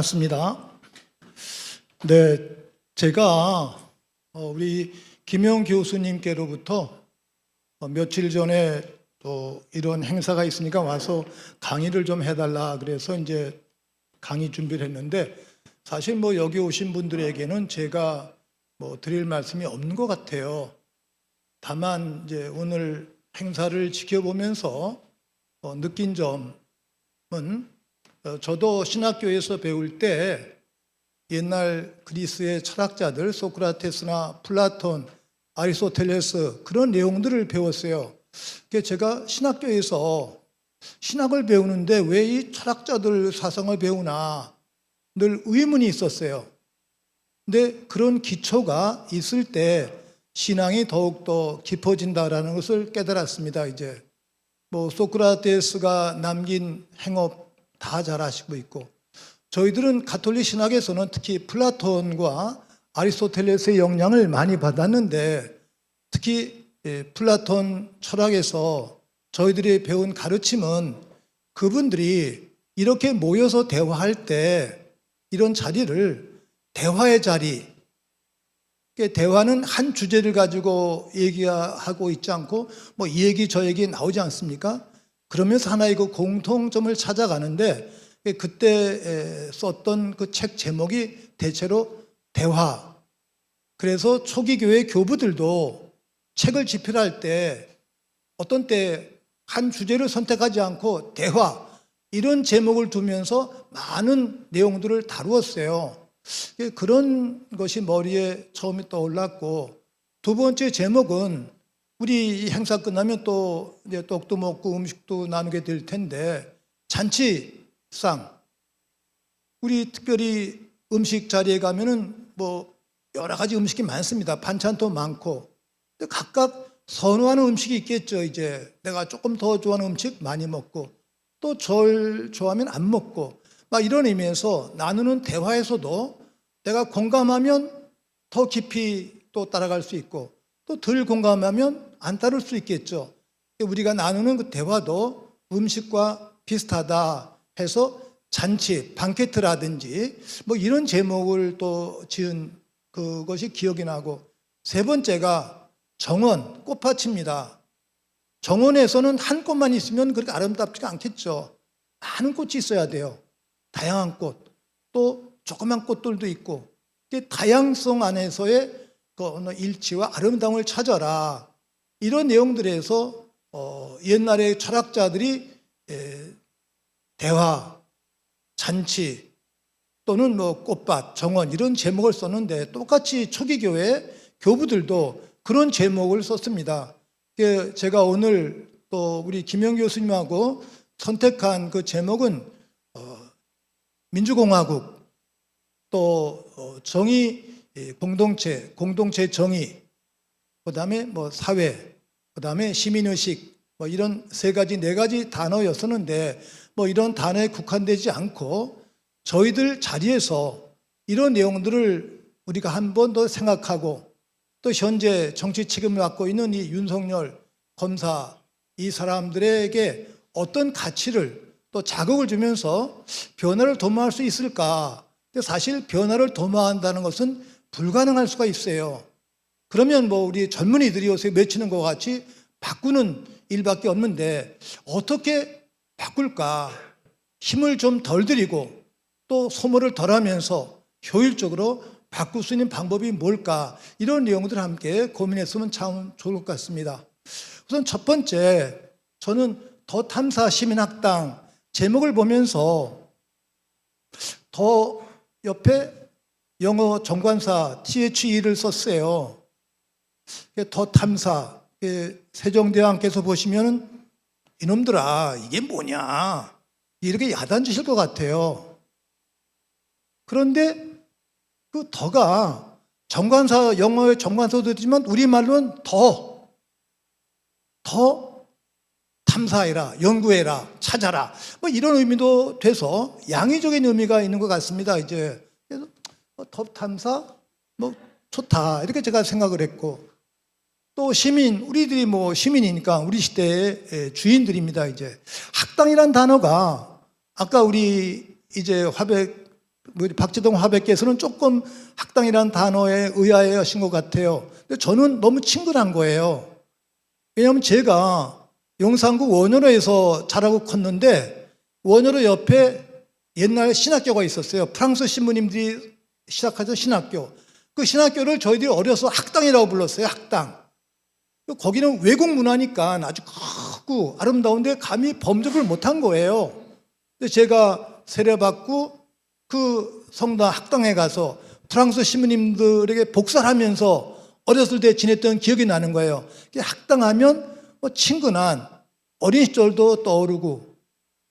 반갑습니다. 네, 제가 우리 김영 교수님께로부터 며칠 전에 또 이런 행사가 있으니까 와서 강의를 좀 해달라 그래서 이제 강의 준비를 했는데, 사실 뭐 여기 오신 분들에게는 제가 뭐 드릴 말씀이 없는 것 같아요. 다만 이제 오늘 행사를 지켜보면서 느낀 점은, 저도 신학교에서 배울 때 옛날 그리스의 철학자들 소크라테스나 플라톤, 아리스토텔레스 그런 내용들을 배웠어요. 제가 신학교에서 신학을 배우는데 왜 이 철학자들 사상을 배우나 늘 의문이 있었어요. 근데 그런 기초가 있을 때 신앙이 더욱더 깊어진다라는 것을 깨달았습니다. 이제 뭐 소크라테스가 남긴 행업 다 잘 아시고 있고, 저희들은 가톨릭 신학에서는 특히 플라톤과 아리스토텔레스의 영향을 많이 받았는데, 특히 플라톤 철학에서 저희들이 배운 가르침은 그분들이 이렇게 모여서 대화할 때 이런 자리를 대화의 자리, 대화는 한 주제를 가지고 얘기하고 있지 않고 뭐 이 얘기 저 얘기 나오지 않습니까? 그러면서 하나의 그 공통점을 찾아가는데, 그때 썼던 그 책 제목이 대체로 대화. 그래서 초기 교회 교부들도 책을 집필할 때 어떤 때 한 주제를 선택하지 않고 대화, 이런 제목을 두면서 많은 내용들을 다루었어요. 그런 것이 머리에 처음에 떠올랐고, 두 번째 제목은 우리 이 행사 끝나면 또 이제 떡도 먹고 음식도 나누게 될 텐데, 잔치상, 우리 특별히 음식 자리에 가면은 뭐 여러 가지 음식이 많습니다. 반찬도 많고. 근데 각각 선호하는 음식이 있겠죠. 이제 내가 조금 더 좋아하는 음식 많이 먹고, 또 절 좋아하면 안 먹고, 막 이런 의미에서 나누는 대화에서도 내가 공감하면 더 깊이 또 따라갈 수 있고, 또 덜 공감하면 안 따를 수 있겠죠. 우리가 나누는 그 대화도 음식과 비슷하다 해서 잔치, 방케트라든지 뭐 이런 제목을 또 지은 그것이 기억이 나고, 세 번째가 정원, 꽃밭입니다. 정원에서는 한 꽃만 있으면 그렇게 아름답지가 않겠죠. 많은 꽃이 있어야 돼요. 다양한 꽃, 또 조그만 꽃들도 있고, 다양성 안에서의 그 일치와 아름다움을 찾아라. 이런 내용들에서 옛날의 철학자들이 대화, 잔치 또는 뭐 꽃밭, 정원 이런 제목을 썼는데, 똑같이 초기 교회 교부들도 그런 제목을 썼습니다. 제가 오늘 또 우리 김영 교수님하고 선택한 그 제목은 민주공화국, 또 정의 공동체 정의, 그 다음에 뭐 사회, 그 다음에 시민의식, 뭐 이런 세 가지, 네 가지 단어였었는데, 뭐 이런 단어에 국한되지 않고 저희들 자리에서 이런 내용들을 우리가 한 번 더 생각하고, 또 현재 정치 책임을 맡고 있는 이 윤석열 검사, 이 사람들에게 어떤 가치를 또 자극을 주면서 변화를 도모할 수 있을까? 근데 사실 변화를 도모한다는 것은 불가능할 수가 있어요. 그러면 뭐 우리 젊은이들이 요새 외치는 것 같이 바꾸는 일밖에 없는데, 어떻게 바꿀까? 힘을 좀 덜 들이고 또 소모를 덜 하면서 효율적으로 바꿀 수 있는 방법이 뭘까? 이런 내용들을 함께 고민했으면 참 좋을 것 같습니다. 우선 첫 번째, 저는 더 탐사 시민학당 제목을 보면서 더 옆에 영어 정관사 THE를 썼어요. 더 탐사. 세종대왕께서 보시면은 이놈들아 이게 뭐냐 이렇게 야단치실 것 같아요. 그런데 그 더가 정관사, 영어의 정관사도 되지만 우리말로는 더 탐사해라, 연구해라, 찾아라, 뭐 이런 의미도 돼서 양의적인 의미가 있는 것 같습니다. 이제 그래서 더 탐사, 뭐 좋다 이렇게 제가 생각을 했고, 또 시민, 우리들이 뭐 시민이니까 우리 시대의 주인들입니다. 이제 학당이란 단어가 아까 우리 이제 화백 박지동 화백께서는 조금 학당이라는 단어에 의아해 하신 것 같아요. 근데 저는 너무 친근한 거예요. 왜냐하면 제가 용산구 원효로에서 자라고 컸는데 원효로 옆에 옛날 신학교가 있었어요. 프랑스 신부님들이 시작하던 신학교. 그 신학교를 저희들이 어려서 학당이라고 불렀어요. 학당. 거기는 외국 문화니까 아주 크고 아름다운데 감히 범접을 못한 거예요. 근데 제가 세례받고 그 성당 학당에 가서 프랑스 신부님들에게 복사하면서 어렸을 때 지냈던 기억이 나는 거예요. 학당하면 친근한 어린 시절도 떠오르고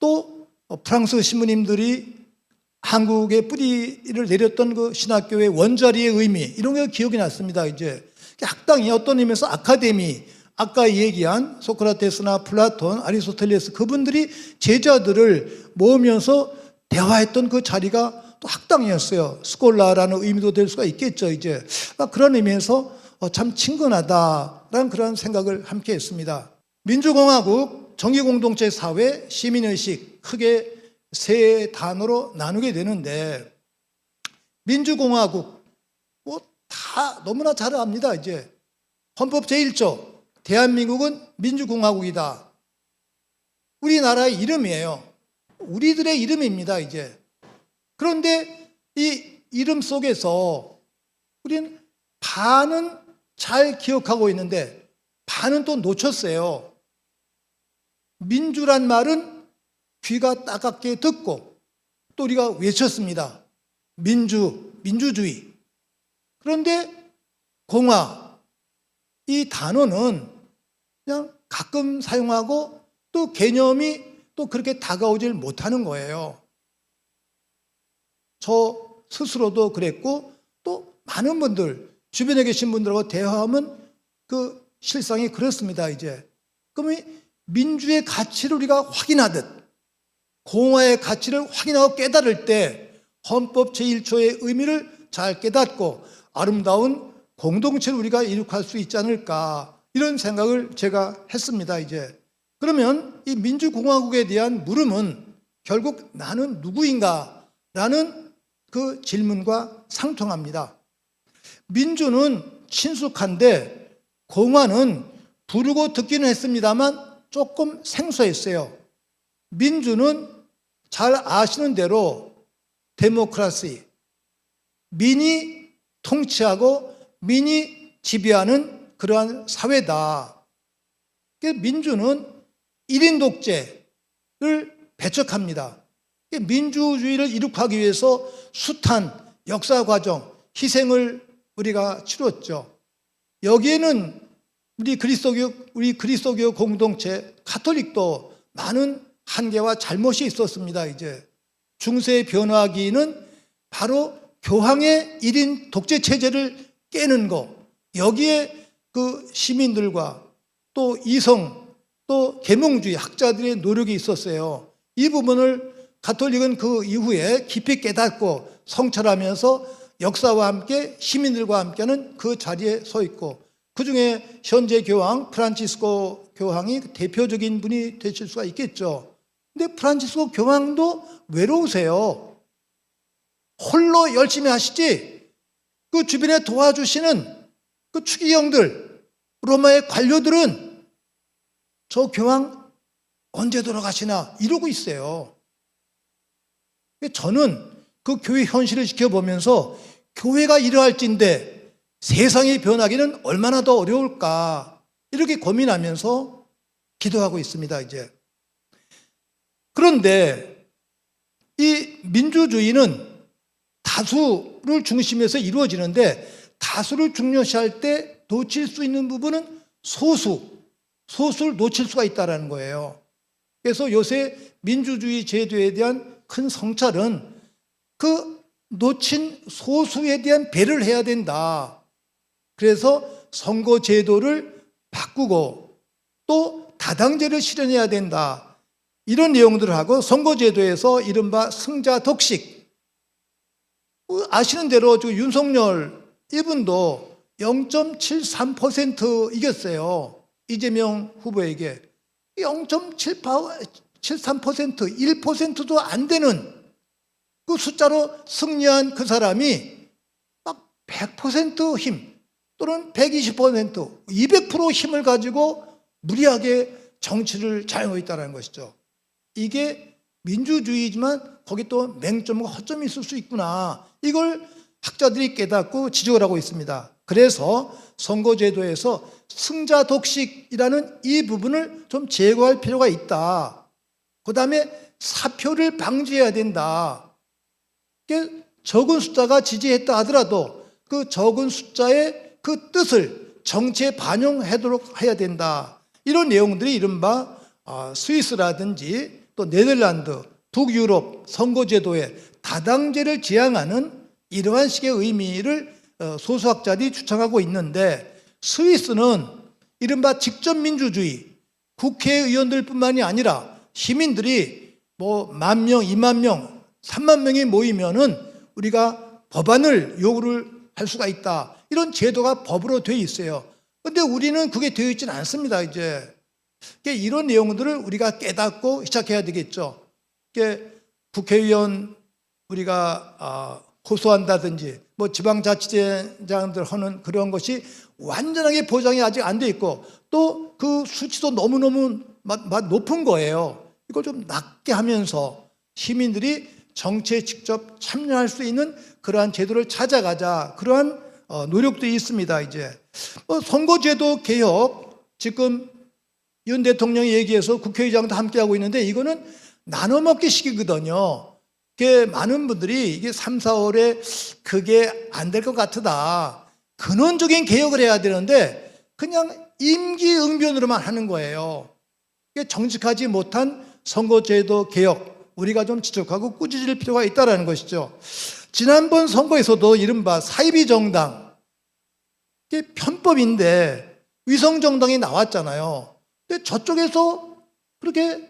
또 프랑스 신부님들이 한국에 뿌리를 내렸던 그 신학교의 원자리의 의미 이런 게 기억이 났습니다. 이제 학당이 어떤 의미에서 아카데미, 아까 얘기한 소크라테스나 플라톤, 아리스토텔레스 그분들이 제자들을 모으면서 대화했던 그 자리가 또 학당이었어요. 스콜라라는 의미도 될 수가 있겠죠. 이제 그런 의미에서 참 친근하다라는 그런 생각을 함께 했습니다. 민주공화국, 정의공동체 사회, 시민의식 크게 세 단어로 나누게 되는데 민주공화국 다 너무나 잘 압니다. 이제 헌법 제1조 대한민국은 민주공화국이다. 우리나라의 이름이에요. 우리들의 이름입니다. 이제 그런데 이 이름 속에서 우리는 반은 잘 기억하고 있는데 반은 또 놓쳤어요. 민주란 말은 귀가 따갑게 듣고 또 우리가 외쳤습니다. 민주주의. 그런데 공화, 이 단어는 그냥 가끔 사용하고 또 개념이 또 그렇게 다가오질 못하는 거예요. 저 스스로도 그랬고 또 많은 분들, 주변에 계신 분들하고 대화하면 그 실상이 그렇습니다. 이제 그러면 민주의 가치를 우리가 확인하듯 공화의 가치를 확인하고 깨달을 때 헌법 제1조의 의미를 잘 깨닫고 아름다운 공동체를 우리가 이룩할 수 있지 않을까 이런 생각을 제가 했습니다. 이제 그러면 이 민주공화국에 대한 물음은 결국 나는 누구인가 라는 그 질문과 상통합니다. 민주는 친숙한데 공화는 부르고 듣기는 했습니다만 조금 생소했어요. 민주는 잘 아시는 대로 데모크라시, 민이 통치하고 민이 지배하는 그러한 사회다. 민주는 1인 독재를 배척합니다. 민주주의를 이룩하기 위해서 숱한 역사 과정, 희생을 우리가 치렀죠. 여기에는 우리 그리스도교 공동체 가톨릭도 많은 한계와 잘못이 있었습니다. 이제 중세 변화기는 바로 교황의 1인 독재 체제를 깨는 거, 여기에 그 시민들과 또 이성 또 계몽주의 학자들의 노력이 있었어요. 이 부분을 가톨릭은 그 이후에 깊이 깨닫고 성찰하면서 역사와 함께 시민들과 함께하는 그 자리에 서 있고, 그 중에 현재 교황 프란치스코 교황이 대표적인 분이 되실 수가 있겠죠. 근데 프란치스코 교황도 외로우세요. 홀로 열심히 하시지 그 주변에 도와주시는 그 추기경들, 로마의 관료들은 저 교황 언제 돌아가시나 이러고 있어요. 저는 그 교회 현실을 지켜보면서 교회가 이러할진데 세상이 변하기는 얼마나 더 어려울까 이렇게 고민하면서 기도하고 있습니다. 이제 그런데 이 민주주의는 다수를 중심에서 이루어지는데 다수를 중요시할 때 놓칠 수 있는 부분은 소수를 놓칠 수가 있다는 거예요. 그래서 요새 민주주의 제도에 대한 큰 성찰은 그 놓친 소수에 대한 배려를 해야 된다. 그래서 선거 제도를 바꾸고 또 다당제를 실현해야 된다. 이런 내용들을 하고 선거 제도에서 이른바 승자 독식, 아시는 대로 윤석열 이분도 0.73% 이겼어요. 이재명 후보에게 0.73%, 1%도 안 되는 그 숫자로 승리한 그 사람이 막 100% 힘 또는 120%, 200% 힘을 가지고 무리하게 정치를 잘하고 있다는 것이죠. 이게 민주주의지만 거기 또 맹점과 허점이 있을 수 있구나. 이걸 학자들이 깨닫고 지적을 하고 있습니다. 그래서 선거제도에서 승자 독식이라는 이 부분을 좀 제거할 필요가 있다. 그 다음에 사표를 방지해야 된다. 적은 숫자가 지지했다 하더라도 그 적은 숫자의 그 뜻을 정치에 반영하도록 해야 된다. 이런 내용들이 이른바 스위스라든지 또 네덜란드, 북유럽 선거제도의 다당제를 지향하는 이러한 식의 의미를 소수학자들이 주장하고 있는데, 스위스는 이른바 직접민주주의, 국회의원들뿐만이 아니라 시민들이 뭐 10,000명, 20,000명, 30,000명이 모이면은 우리가 법안을 요구를 할 수가 있다. 이런 제도가 법으로 되어 있어요. 그런데 우리는 그게 되어 있지는 않습니다. 이제 이런 내용들을 우리가 깨닫고 시작해야 되겠죠. 국회의원 우리가 호소한다든지 뭐 지방자치단장들 하는 그런 것이 완전하게 보장이 아직 안 돼 있고, 또 그 수치도 너무너무 높은 거예요. 이걸 좀 낮게 하면서 시민들이 정치에 직접 참여할 수 있는 그러한 제도를 찾아가자, 그러한 노력도 있습니다. 이제 선거제도 개혁, 지금 윤 대통령이 얘기해서 국회의장도 함께하고 있는데 이거는 나눠먹기식이거든요. 많은 분들이 이게 3, 4월에 그게 안 될 것 같다, 근원적인 개혁을 해야 되는데 그냥 임기응변으로만 하는 거예요. 정직하지 못한 선거제도 개혁, 우리가 좀 지적하고 꾸짖을 필요가 있다는 것이죠. 지난번 선거에서도 이른바 사이비 정당, 이게 편법인데 위성정당이 나왔잖아요. 근데 저쪽에서 그렇게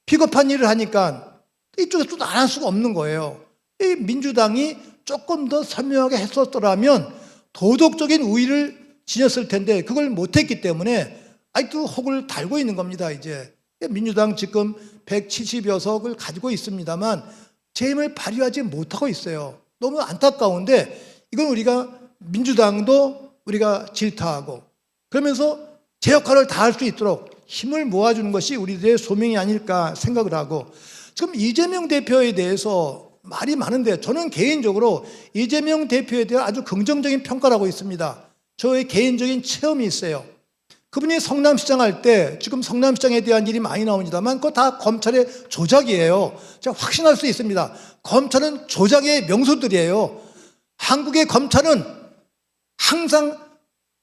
비겁한 일을 하니까 이쪽에서도 안 할 수가 없는 거예요. 이 민주당이 조금 더 선명하게 했었더라면 도덕적인 우위를 지녔을 텐데 그걸 못했기 때문에 아직도 혹을 달고 있는 겁니다. 이제 민주당 지금 170여 석을 가지고 있습니다만 제 힘을 발휘하지 못하고 있어요. 너무 안타까운데 이건 우리가 민주당도 우리가 질타하고 그러면서 제 역할을 다할 수 있도록 힘을 모아주는 것이 우리들의 소명이 아닐까 생각을 하고, 지금 이재명 대표에 대해서 말이 많은데 저는 개인적으로 이재명 대표에 대해 아주 긍정적인 평가를 하고 있습니다. 저의 개인적인 체험이 있어요. 그분이 성남시장 할 때, 지금 성남시장에 대한 일이 많이 나옵니다만 그거 다 검찰의 조작이에요. 제가 확신할 수 있습니다. 검찰은 조작의 명수들이에요. 한국의 검찰은 항상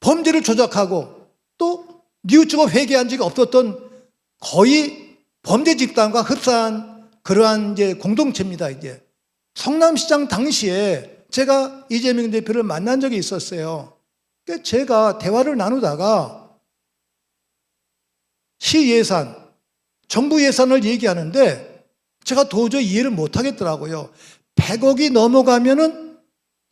범죄를 조작하고 또 뉘우치고 회개한 적이 없었던 거의 범죄 집단과 흡사한 그러한 이제 공동체입니다. 이제 성남시장 당시에 제가 이재명 대표를 만난 적이 있었어요. 제가 대화를 나누다가 시 예산, 정부 예산을 얘기하는데 제가 도저히 이해를 못 하겠더라고요. 100억이 넘어가면은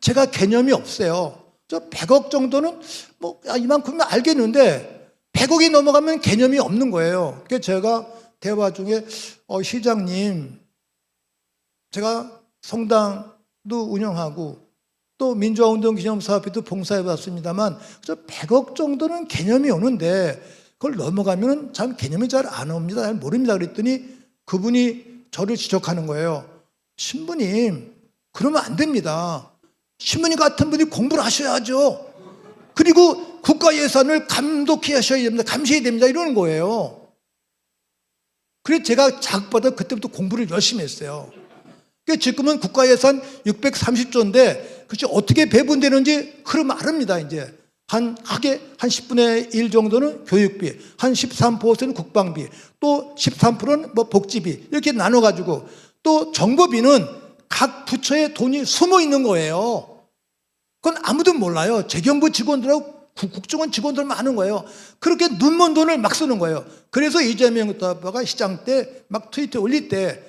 제가 개념이 없어요. 저 100억 정도는 뭐 이만큼은 알겠는데 100억이 넘어가면 개념이 없는 거예요. 그래서 제가 대화 중에 시장님, 제가 성당도 운영하고 또 민주화운동 기념사업비도 봉사해 봤습니다만 저 100억 정도는 개념이 오는데 그걸 넘어가면 참 개념이 잘 안 옵니다. 잘 모릅니다. 그랬더니 그분이 저를 지적하는 거예요. 신부님, 그러면 안 됩니다. 신부님 같은 분이 공부를 하셔야죠. 그리고 국가 예산을 감독해야 하셔야 됩니다. 감시해야 됩니다. 이러는 거예요. 그래서 제가 자극받아 그때부터 공부를 열심히 했어요. 지금은 국가 예산 630조인데 그것이 어떻게 배분되는지 흐름 아릅니다. 이제 크게 한 10분의 1 정도는 교육비, 한 13%는 국방비, 또 13%는 뭐 복지비, 이렇게 나눠가지고 또 정보비는 각 부처에 돈이 숨어 있는 거예요. 그건 아무도 몰라요. 재경부 직원들하고 국정원 직원들만 아는 거예요. 그렇게 눈먼 돈을 막 쓰는 거예요. 그래서 이재명 대표가 시장 때 막 트위터에 올릴 때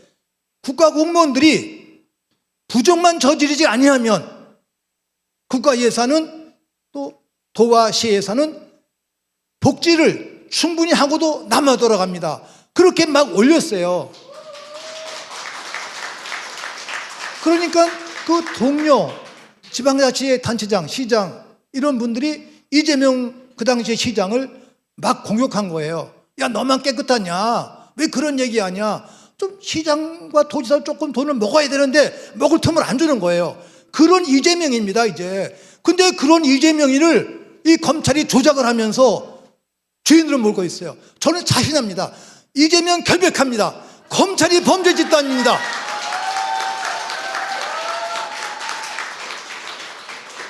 국가 공무원들이 부정만 저지르지 아니하면 국가 예산은 또 도와 시 예산은 복지를 충분히 하고도 남아 돌아갑니다. 그렇게 막 올렸어요. 그러니까 그 동료, 지방자치단체장, 시장 이런 분들이 이재명 그 당시에 시장을 막 공격한 거예요. 야, 너만 깨끗하냐? 왜 그런 얘기하냐? 좀 시장과 도지사 조금 돈을 먹어야 되는데 먹을 틈을 안 주는 거예요. 그런 이재명입니다, 이제. 근데 그런 이재명이를 이 검찰이 조작을 하면서 죄인으로 몰고 있어요. 저는 자신합니다. 이재명 결백합니다. 검찰이 범죄 집단입니다.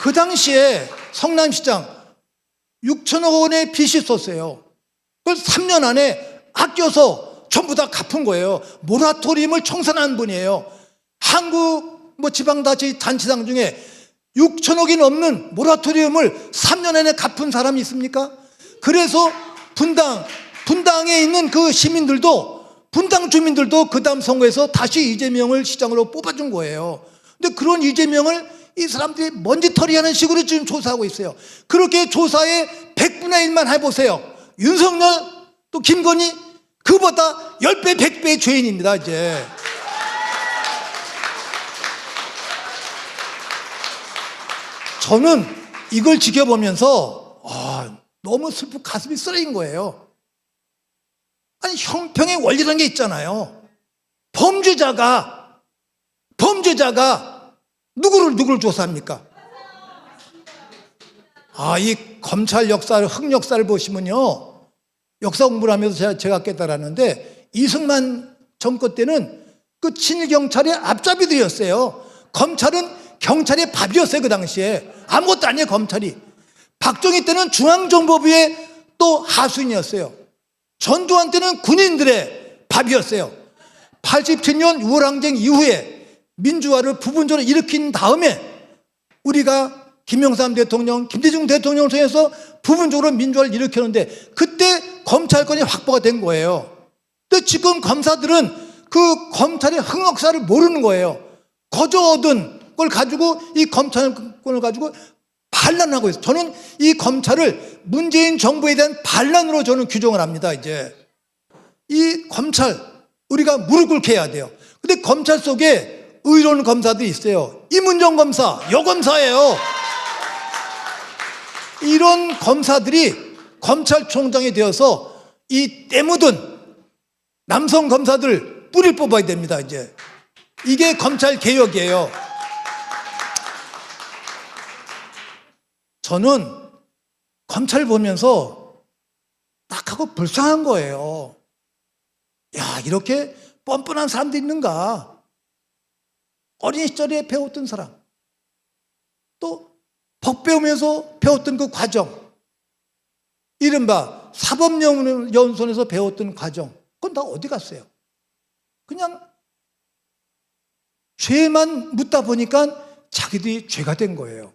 그 당시에 성남시장 6천억 원의 빚이 있었어요. 그걸 3년 안에 아껴서 전부 다 갚은 거예요. 모라토리움을 청산한 분이에요. 한국 지방자치단체장 중에 6천억이 넘는 모라토리움을 3년 안에 갚은 사람이 있습니까? 그래서 분당에 있는 그 시민들도, 분당 주민들도 그 다음 선거에서 다시 이재명을 시장으로 뽑아준 거예요. 근데 그런 이재명을 이 사람들이 먼지털이 하는 식으로 지금 조사하고 있어요. 그렇게 조사에 100분의 1만 해보세요. 윤석열 또 김건희 그보다 10배 100배의 죄인입니다, 이제. 저는 이걸 지켜보면서 너무 슬프고 가슴이 쓰러진 거예요. 아니, 형평의 원리라는 게 있잖아요. 범죄자가 누구를 조사합니까? 이 검찰 역사를, 흑역사를 보시면요, 역사 공부를 하면서 제가 깨달았는데, 이승만 정권 때는 그 친일경찰의 앞잡이들이었어요. 검찰은 경찰의 밥이었어요, 그 당시에. 아무것도 아니에요, 검찰이. 박정희 때는 중앙정보부의 또 하수인이었어요. 전두환 때는 군인들의 밥이었어요. 87년 6월 항쟁 이후에 민주화를 부분적으로 일으킨 다음에 우리가 김영삼 대통령, 김대중 대통령을 통해서 부분적으로 민주화를 일으켰는데 그때 검찰권이 확보가 된 거예요. 근데 지금 검사들은 그 검찰의 흑역사를 모르는 거예요. 거저 얻은 걸 가지고 이 검찰권을 가지고 반란하고 있어요. 저는 이 검찰을 문재인 정부에 대한 반란으로 저는 규정을 합니다, 이제. 이 검찰, 우리가 무릎 꿇게 해야 돼요. 근데 검찰 속에 의로운 검사들이 있어요. 이문정 검사, 여검사예요. 이런 검사들이 검찰총장이 되어서 이 때묻은 남성 검사들 뿌리를 뽑아야 됩니다, 이제. 이게 검찰 개혁이에요. 저는 검찰 보면서 딱 하고 불쌍한 거예요. 야, 이렇게 뻔뻔한 사람도 있는가? 어린 시절에 배웠던 사람, 또 법 배우면서 배웠던 그 과정, 이른바 사법연수원에서 배웠던 과정, 그건 다 어디 갔어요? 그냥 죄만 묻다 보니까 자기들이 죄가 된 거예요.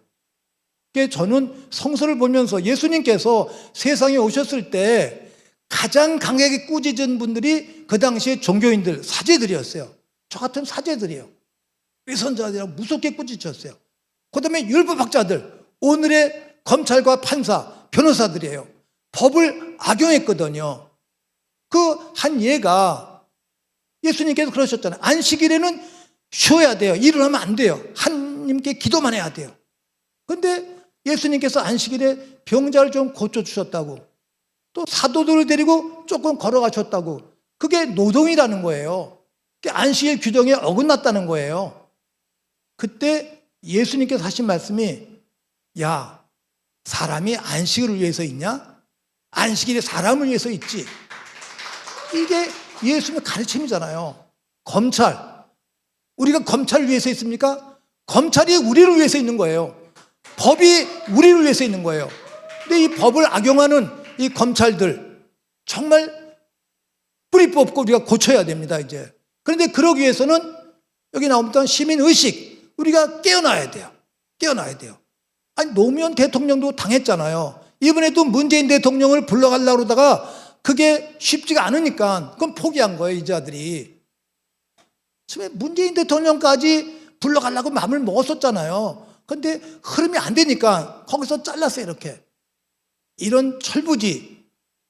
저는 성서를 보면서 예수님께서 세상에 오셨을 때 가장 강하게 꾸짖은 분들이 그 당시에 종교인들, 사제들이었어요. 저 같은 사제들이에요. 위선자들이라고 무섭게 꾸짖었어요. 그 다음에 율법학자들, 오늘의 검찰과 판사, 변호사들이에요. 법을 악용했거든요. 그 한 예가 예수님께서 그러셨잖아요. 안식일에는 쉬어야 돼요. 일을 하면 안 돼요. 하나님께 기도만 해야 돼요. 그런데 예수님께서 안식일에 병자를 좀 고쳐주셨다고, 또 사도들을 데리고 조금 걸어가셨다고, 그게 노동이라는 거예요. 안식일 규정에 어긋났다는 거예요. 그때 예수님께서 하신 말씀이, 야, 사람이 안식일을 위해서 있냐? 안식일이 사람을 위해서 있지. 이게 예수님의 가르침이잖아요. 검찰, 우리가 검찰을 위해서 있습니까? 검찰이 우리를 위해서 있는 거예요. 법이 우리를 위해서 있는 거예요. 근데 이 법을 악용하는 이 검찰들 정말 뿌리 뽑고 우리가 고쳐야 됩니다, 이제. 그런데 그러기 위해서는 여기 나오던 시민의식, 우리가 깨어나야 돼요. 깨어나야 돼요. 아니, 노무현 대통령도 당했잖아요. 이번에도 문재인 대통령을 불러가려고 그러다가 그게 쉽지가 않으니까 그건 포기한 거예요, 이 자들이. 처음에 문재인 대통령까지 불러가려고 마음을 먹었었잖아요. 근데 흐름이 안 되니까 거기서 잘랐어요, 이렇게. 이런 철부지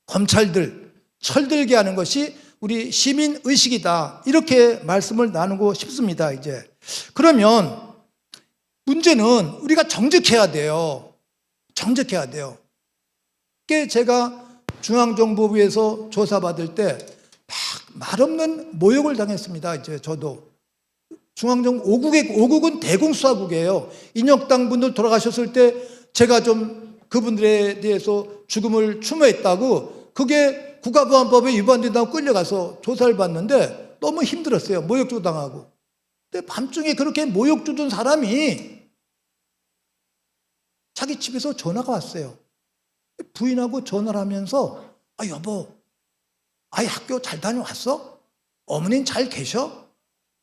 검찰들 철들게 하는 것이 우리 시민의식이다, 이렇게 말씀을 나누고 싶습니다, 이제. 그러면 문제는 우리가 정직해야 돼요. 정직해야 돼요. 그게 제가 중앙정보부에서 조사받을 때 말없는 모욕을 당했습니다. 이제 저도. 중앙정부 5국은 대공수사국이에요. 인혁당 분들 돌아가셨을 때 제가 좀 그분들에 대해서 죽음을 추모했다고 그게 국가보안법에 위반된다고 끌려가서 조사를 받는데 너무 힘들었어요. 모욕도 당하고. 근데 밤중에 그렇게 모욕 주던 사람이 자기 집에서 전화가 왔어요. 부인하고 전화를 하면서 여보, 아이 학교 잘 다녀왔어? 어머니는 잘 계셔?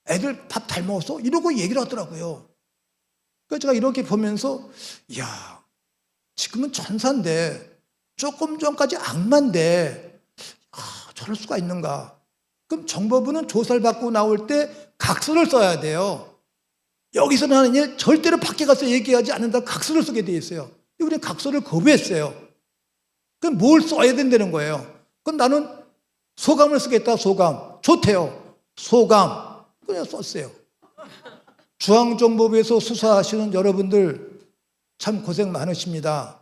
애들 밥 잘 먹었어? 이러고 얘기를 하더라고요. 그래서 제가 이렇게 보면서 이야, 지금은 천사인데 조금 전까지 악마인데 저럴 수가 있는가? 그럼 정보부는 조사를 받고 나올 때 각서를 써야 돼요. 여기서는 하는 일 절대로 밖에 가서 얘기하지 않는다 각서를 쓰게 돼 있어요. 우리는 각서를 거부했어요. 그럼 뭘 써야 된다는 거예요. 그럼 나는 소감을 쓰겠다. 소감. 좋대요. 소감. 그냥 썼어요. 중앙정보부에서 수사하시는 여러분들 참 고생 많으십니다.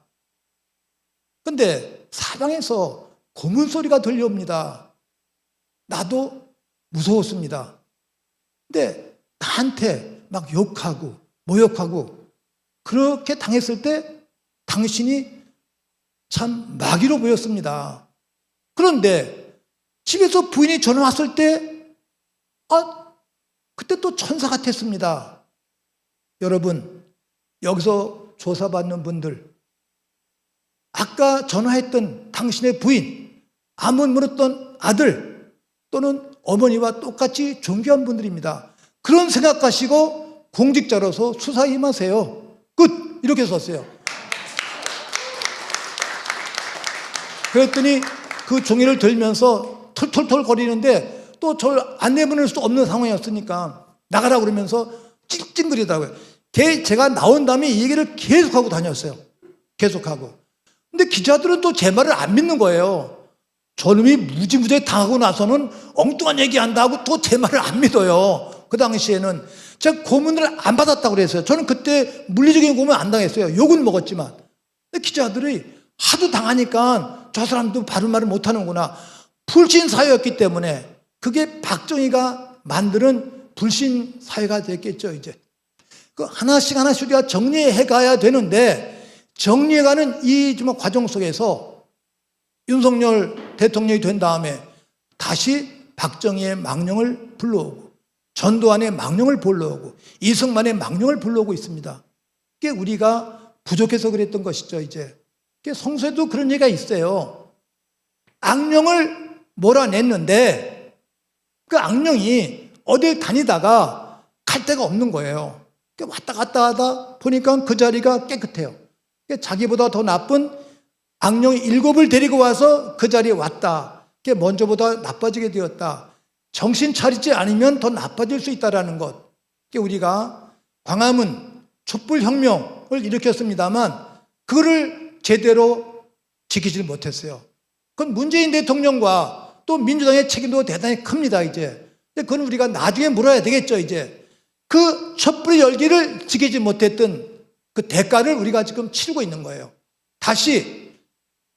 근데 사방에서 고문 소리가 들려옵니다. 나도 무서웠습니다. 근데 나한테 막 욕하고 모욕하고 그렇게 당했을 때 당신이 참 마귀로 보였습니다. 그런데 집에서 부인이 전화 왔을 때 그때 또 천사 같았습니다. 여러분, 여기서 조사받는 분들, 아까 전화했던 당신의 부인, 암을 물었던 아들 또는 어머니와 똑같이 존귀한 분들입니다. 그런 생각하시고 공직자로서 수사에 임하세요. 끝! 이렇게 썼어요. 그랬더니 그 종이를 들면서 털털털 거리는데 또 저를 안 내보낼 수 없는 상황이었으니까 나가라고 그러면서 찡찡거리더라고요. 제가 나온 다음에 이 얘기를 계속하고 다녔어요. 계속하고. 근데 기자들은 또 제 말을 안 믿는 거예요. 저놈이 무지무지하게 당하고 나서는 엉뚱한 얘기한다 하고 또 제 말을 안 믿어요. 그 당시에는 제가 고문을 안 받았다고 그랬어요. 저는 그때 물리적인 고문 안 당했어요. 욕은 먹었지만. 근데 기자들이 하도 당하니까 저 사람도 바른 말을 못하는구나. 불신 사회였기 때문에 그게 박정희가 만드는 불신 사회가 됐겠죠. 이제 그 하나씩 우리가 정리해 가야 되는데 정리해가는 이 과정 속에서 윤석열 대통령이 된 다음에 다시 박정희의 망령을 불러오고 전두환의 망령을 불러오고 이승만의 망령을 불러오고 있습니다. 그게 우리가 부족해서 그랬던 것이죠. 이제 성서에도 그런 얘기가 있어요. 악령을 몰아냈는데 그 악령이 어딜 다니다가 갈 데가 없는 거예요. 왔다 갔다 하다 보니까 그 자리가 깨끗해요. 자기보다 더 나쁜 악령이 7을 데리고 와서 그 자리에 왔다. 먼저보다 나빠지게 되었다. 정신 차리지 않으면 더 나빠질 수 있다는 것. 우리가 광화문 촛불혁명을 일으켰습니다만 그거를 제대로 지키지 못했어요. 그건 문재인 대통령과 또 민주당의 책임도 대단히 큽니다. 이제 그건 우리가 나중에 물어야 되겠죠. 이제 그 촛불의 열기를 지키지 못했던 그 대가를 우리가 지금 치르고 있는 거예요. 다시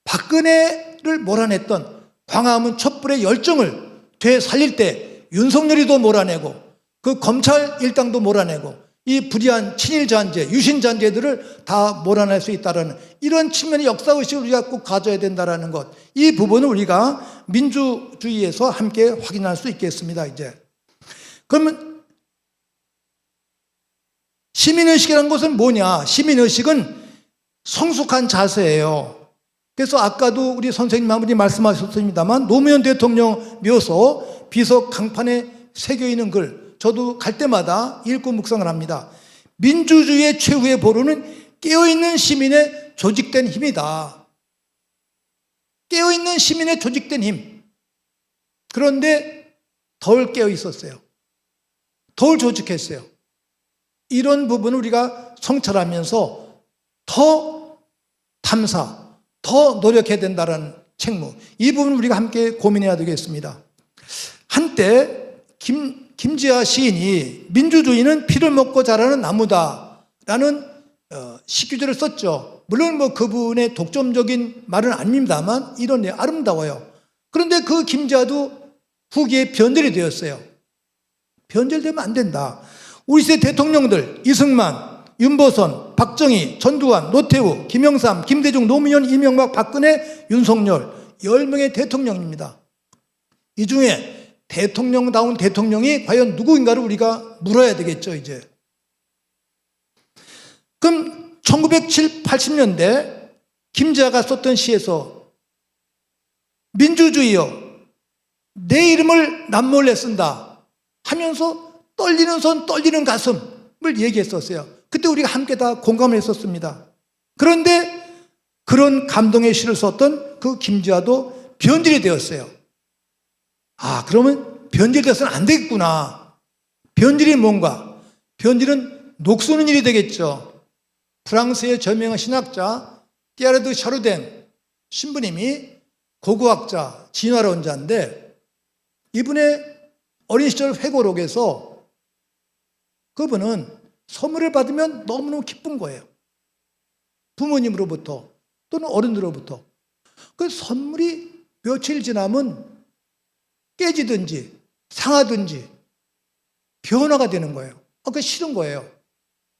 박근혜를 몰아냈던 광화문 촛불의 열정을 되살릴 때 윤석열이도 몰아내고 그 검찰 일당도 몰아내고 이 불의한 친일 잔재, 유신 잔재들을 다 몰아낼 수 있다는 이런 측면의 역사의식을 우리가 꼭 가져야 된다는 것. 이 부분을 우리가 민주주의에서 함께 확인할 수 있겠습니다. 이제 그러면 시민의식이라는 것은 뭐냐? 시민의식은 성숙한 자세예요. 그래서 아까도 우리 선생님 한 분이 말씀하셨습니다만 노무현 대통령 묘소 비석 강판에 새겨있는 글 저도 갈 때마다 읽고 묵상을 합니다. 민주주의의 최후의 보루는 깨어있는 시민의 조직된 힘이다. 깨어있는 시민의 조직된 힘. 그런데 덜 깨어 있었어요. 덜 조직했어요. 이런 부분을 우리가 성찰하면서 더 탐사, 더 노력해야 된다는 책무. 이 부분을 우리가 함께 고민해야 되겠습니다. 한때 김지아 시인이 민주주의는 피를 먹고 자라는 나무다라는 시규제를 썼죠. 물론 뭐 그분의 독점적인 말은 아닙니다만 이런 아름다워요. 그런데 그 김지아도 후기에 변절이 되었어요. 변절되면 안 된다. 우리 시대 대통령들 이승만, 윤보선, 박정희, 전두환, 노태우, 김영삼, 김대중, 노무현, 이명박, 박근혜, 윤석열 10명의 대통령입니다. 이 중에 대통령다운 대통령이 과연 누구인가를 우리가 물어야 되겠죠, 이제. 그럼 1970, 80년대 김지아가 썼던 시에서 민주주의여 내 이름을 남몰래 쓴다 하면서 떨리는 손 떨리는 가슴을 얘기했었어요. 그때 우리가 함께 다 공감을 했었습니다. 그런데 그런 감동의 시를 썼던 그 김지아도 변질이 되었어요. 아, 그러면 변질돼서는 안 되겠구나. 변질이 뭔가? 변질은 녹수는 일이 되겠죠. 프랑스의 저명한 신학자 띠아르드 샤르댕 신부님이 고고학자, 진화론자인데 이분의 어린 시절 회고록에서 그분은 선물을 받으면 너무너무 기쁜 거예요. 부모님으로부터 또는 어른들로부터. 그 선물이 며칠 지나면 깨지든지 상하든지 변화가 되는 거예요. 그게 싫은 거예요.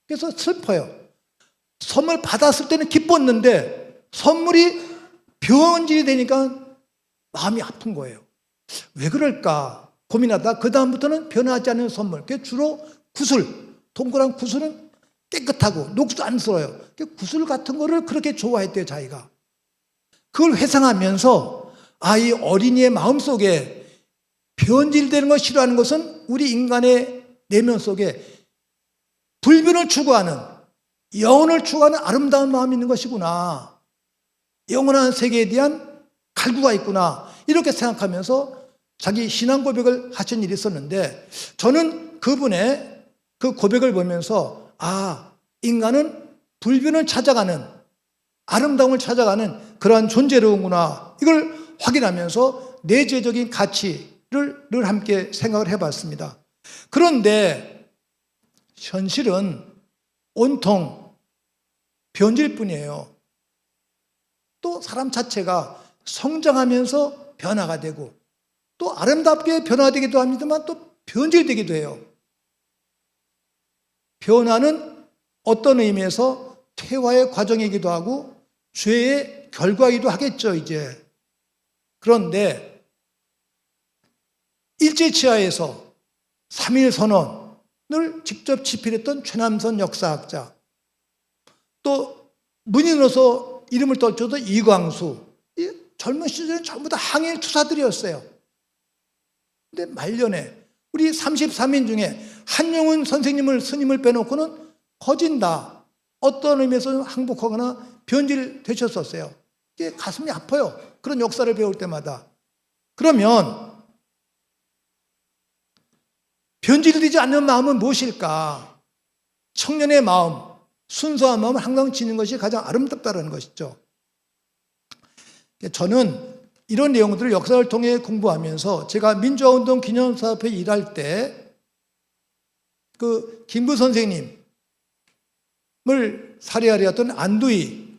그래서 슬퍼요. 선물 받았을 때는 기뻤는데 선물이 변질이 되니까 마음이 아픈 거예요. 왜 그럴까 고민하다 그 다음부터는 변하지 않는 선물. 주로 구슬, 동그란 구슬은 깨끗하고 녹수 안 쓸어요. 구슬 같은 거를 그렇게 좋아했대요, 자기가. 그걸 회상하면서 이 어린이의 마음속에 변질되는 걸 싫어하는 것은 우리 인간의 내면 속에 불변을 추구하는 영혼을 추구하는 아름다운 마음이 있는 것이구나. 영원한 세계에 대한 갈구가 있구나. 이렇게 생각하면서 자기 신앙 고백을 하신 일이 있었는데 저는 그분의 그 고백을 보면서 인간은 불변을 찾아가는 아름다움을 찾아가는 그러한 존재로구나. 이걸 확인하면서 내재적인 가치를 늘 함께 생각을 해봤습니다. 그런데 현실은 온통 변질뿐이에요. 또 사람 자체가 성장하면서 변화가 되고 또 아름답게 변화되기도 합니다만 또 변질되기도 해요. 변화는 어떤 의미에서 퇴화의 과정이기도 하고 죄의 결과이기도 하겠죠, 이제. 그런데 일제치하에서 3.1선언을 직접 집필했던 최남선 역사학자, 또 문인으로서 이름을 떨쳐도 이광수, 이 젊은 시절은 전부 다 항일 투사들이었어요. 근데 말년에 우리 33인 중에 한용운 선생님을 스님을 빼놓고는 거진다. 어떤 의미에서 항복하거나 변질되셨었어요. 이게 가슴이 아파요. 그런 역사를 배울 때마다. 그러면 변질되지 않는 마음은 무엇일까? 청년의 마음, 순수한 마음을 항상 지닌 것이 가장 아름답다는 것이죠. 저는 이런 내용들을 역사를 통해 공부하면서 제가 민주화운동 기념사업회 일할 때 그 김구 선생님을 살해하려 했던 안두희를